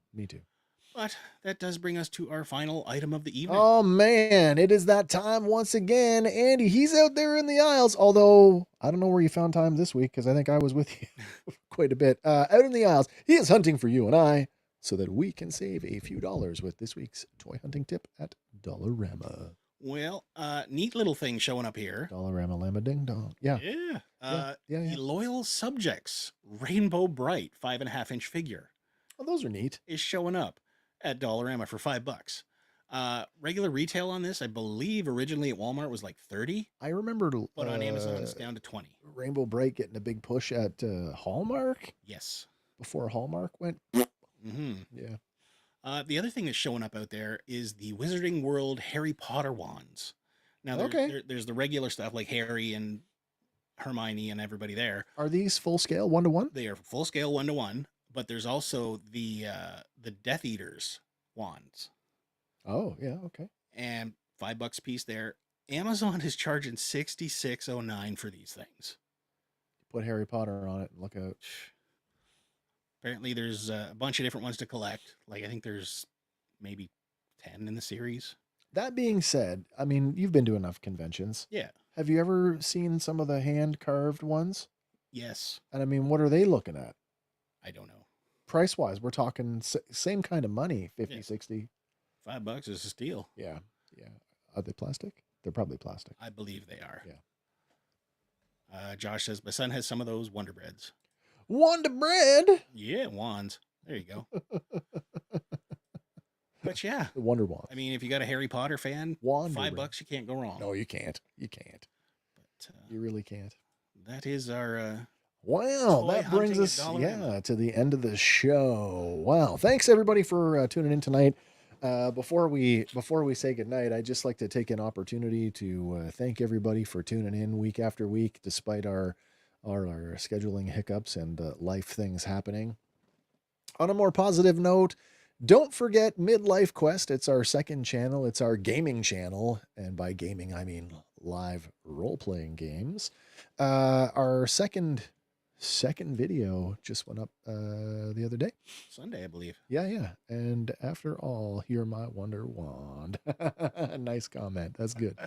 Speaker 2: But that does bring us to our final item of the evening.
Speaker 1: Oh, man. It is that time once again. Andy, he's out there in the aisles. Although, I don't know where you found time this week because I think I was with you quite a bit. Out in the aisles, he is hunting for you and I so that we can save a few dollars with this week's toy hunting tip at Dollarama.
Speaker 2: Well, neat little thing showing up here.
Speaker 1: Dollarama Lama Ding Dong. Yeah.
Speaker 2: Yeah. The Loyal Subjects Rainbow Bright 5.5-inch figure.
Speaker 1: Oh, those are neat.
Speaker 2: Is showing up at Dollarama for $5. Regular retail on this, I believe originally at Walmart was like $30.
Speaker 1: I remember,
Speaker 2: but on Amazon it's down to $20.
Speaker 1: Rainbow Bright getting a big push at Hallmark.
Speaker 2: Yes.
Speaker 1: Before Hallmark went.
Speaker 2: Mm-hmm.
Speaker 1: Yeah.
Speaker 2: The other thing that's showing up out there is the Wizarding World Harry Potter wands. Now, there's the regular stuff like Harry and Hermione and everybody there.
Speaker 1: Are these full scale 1-to-1?
Speaker 2: They are full scale 1-to-1. But there's also the Death Eaters wands.
Speaker 1: Oh, yeah, okay.
Speaker 2: And $5 a piece there. Amazon is charging $66.09 for these things.
Speaker 1: Put Harry Potter on it and look out.
Speaker 2: Apparently there's a bunch of different ones to collect. Like I think there's maybe 10 in the series.
Speaker 1: That being said, I mean, you've been to enough conventions.
Speaker 2: Yeah.
Speaker 1: Have you ever seen some of the hand-carved ones?
Speaker 2: Yes.
Speaker 1: And I mean, what are they looking at?
Speaker 2: I don't know.
Speaker 1: Price-wise, we're talking same kind of money, 50, 60.
Speaker 2: $5 is a steal.
Speaker 1: Yeah. Are they plastic? They're probably plastic.
Speaker 2: I believe they are.
Speaker 1: Yeah.
Speaker 2: Josh says, my son has some of those Wonder Breads.
Speaker 1: Wonder Bread?
Speaker 2: Yeah, wands. There you go. But yeah.
Speaker 1: The Wonder Wand.
Speaker 2: I mean, if you got a Harry Potter fan, $5, you can't go wrong.
Speaker 1: No, you can't. But you really can't.
Speaker 2: That is our...
Speaker 1: Wow, that brings us to the end of the show. Wow, thanks everybody for tuning in tonight. Before we say goodnight, I'd just like to take an opportunity to thank everybody for tuning in week after week, despite our scheduling hiccups and life things happening. On a more positive note, don't forget Midlife Quest. It's our second channel. It's our gaming channel, and by gaming I mean live role-playing games. Our second video just went up the other day.
Speaker 2: Sunday, I believe.
Speaker 1: Yeah. And after all, hear my wonder wand. Nice comment. That's good.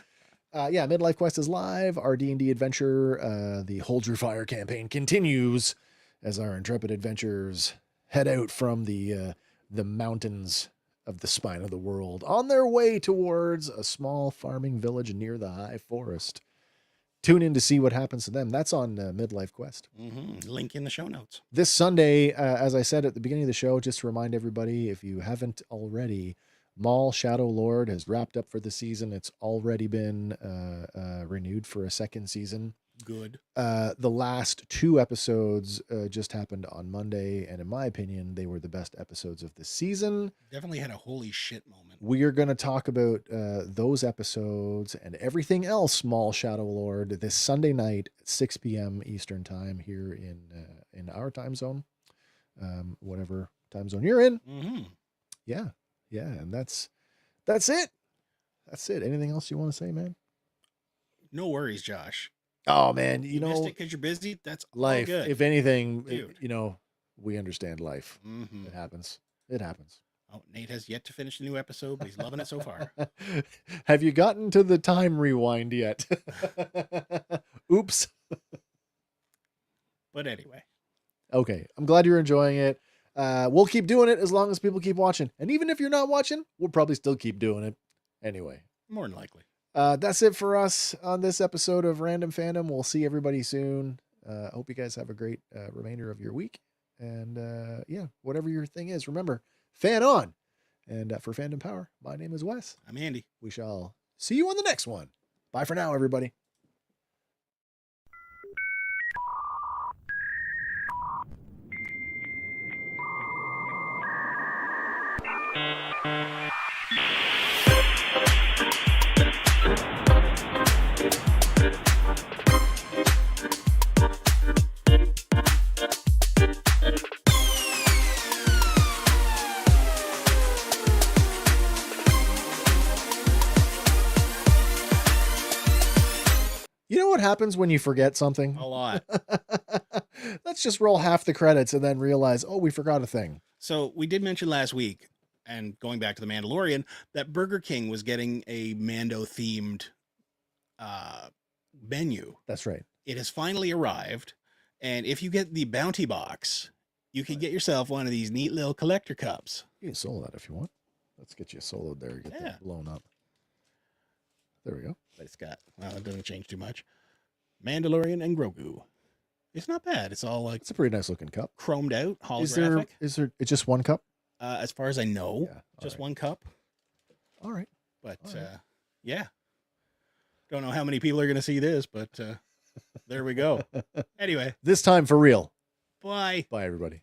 Speaker 1: Midlife Quest is live. Our D&D adventure, the Hold Your Fire campaign, continues as our intrepid adventurers head out from the mountains of the spine of the world on their way towards a small farming village near the high forest. Tune in to see what happens to them. That's on Midlife Quest.
Speaker 2: Mm-hmm. Link in the show notes.
Speaker 1: This Sunday, as I said at the beginning of the show, just to remind everybody, if you haven't already, Maul Shadow Lord has wrapped up for the season. It's already been renewed for a second season.
Speaker 2: Good.
Speaker 1: The last 2 episodes just happened on Monday, and in my opinion, they were the best episodes of the season.
Speaker 2: Definitely had a holy shit moment.
Speaker 1: We are going to talk about those episodes and everything else Small Shadow Lord this Sunday night at 6 p.m. Eastern time here in our time zone, whatever time zone you're in.
Speaker 2: Mm-hmm.
Speaker 1: Yeah, and that's it. That's it. Anything else you want to say, man?
Speaker 2: No worries, Josh.
Speaker 1: Oh man,
Speaker 2: you missed it because you're busy. That's
Speaker 1: life.
Speaker 2: All good.
Speaker 1: If anything, we understand life.
Speaker 2: Mm-hmm.
Speaker 1: It happens. It happens.
Speaker 2: Oh, Nate has yet to finish the new episode, but he's loving it so far.
Speaker 1: Have you gotten to the time rewind yet? Oops.
Speaker 2: But anyway.
Speaker 1: Okay. I'm glad you're enjoying it. We'll keep doing it as long as people keep watching. And even if you're not watching, we'll probably still keep doing it anyway.
Speaker 2: More than likely.
Speaker 1: That's it for us on this episode of Random Fandom. We'll see everybody soon. I hope you guys have a great remainder of your week. And whatever your thing is, remember, fan on. And for Fandom Power, my name is Wes.
Speaker 2: I'm Andy.
Speaker 1: We shall see you on the next one. Bye for now, everybody. You know what happens when you forget something?
Speaker 2: A lot.
Speaker 1: Let's just roll half the credits and then realize, we forgot a thing.
Speaker 2: So we did mention last week, and going back to The Mandalorian, that Burger King was getting a Mando-themed menu.
Speaker 1: That's right.
Speaker 2: It has finally arrived, and if you get the bounty box, you can get yourself one of these neat little collector cups.
Speaker 1: You can solo that if you want. Let's get you soloed there. Get that blown up. There we go.
Speaker 2: But it's got, it doesn't change too much. Mandalorian and Grogu. It's not bad. It's all like...
Speaker 1: It's a pretty nice looking cup.
Speaker 2: Chromed out, holographic.
Speaker 1: Is there it's just one cup?
Speaker 2: As far as I know, just one cup.
Speaker 1: All right.
Speaker 2: But, yeah. Don't know how many people are going to see this, but there we go. Anyway.
Speaker 1: This time for real.
Speaker 2: Bye.
Speaker 1: Bye, everybody.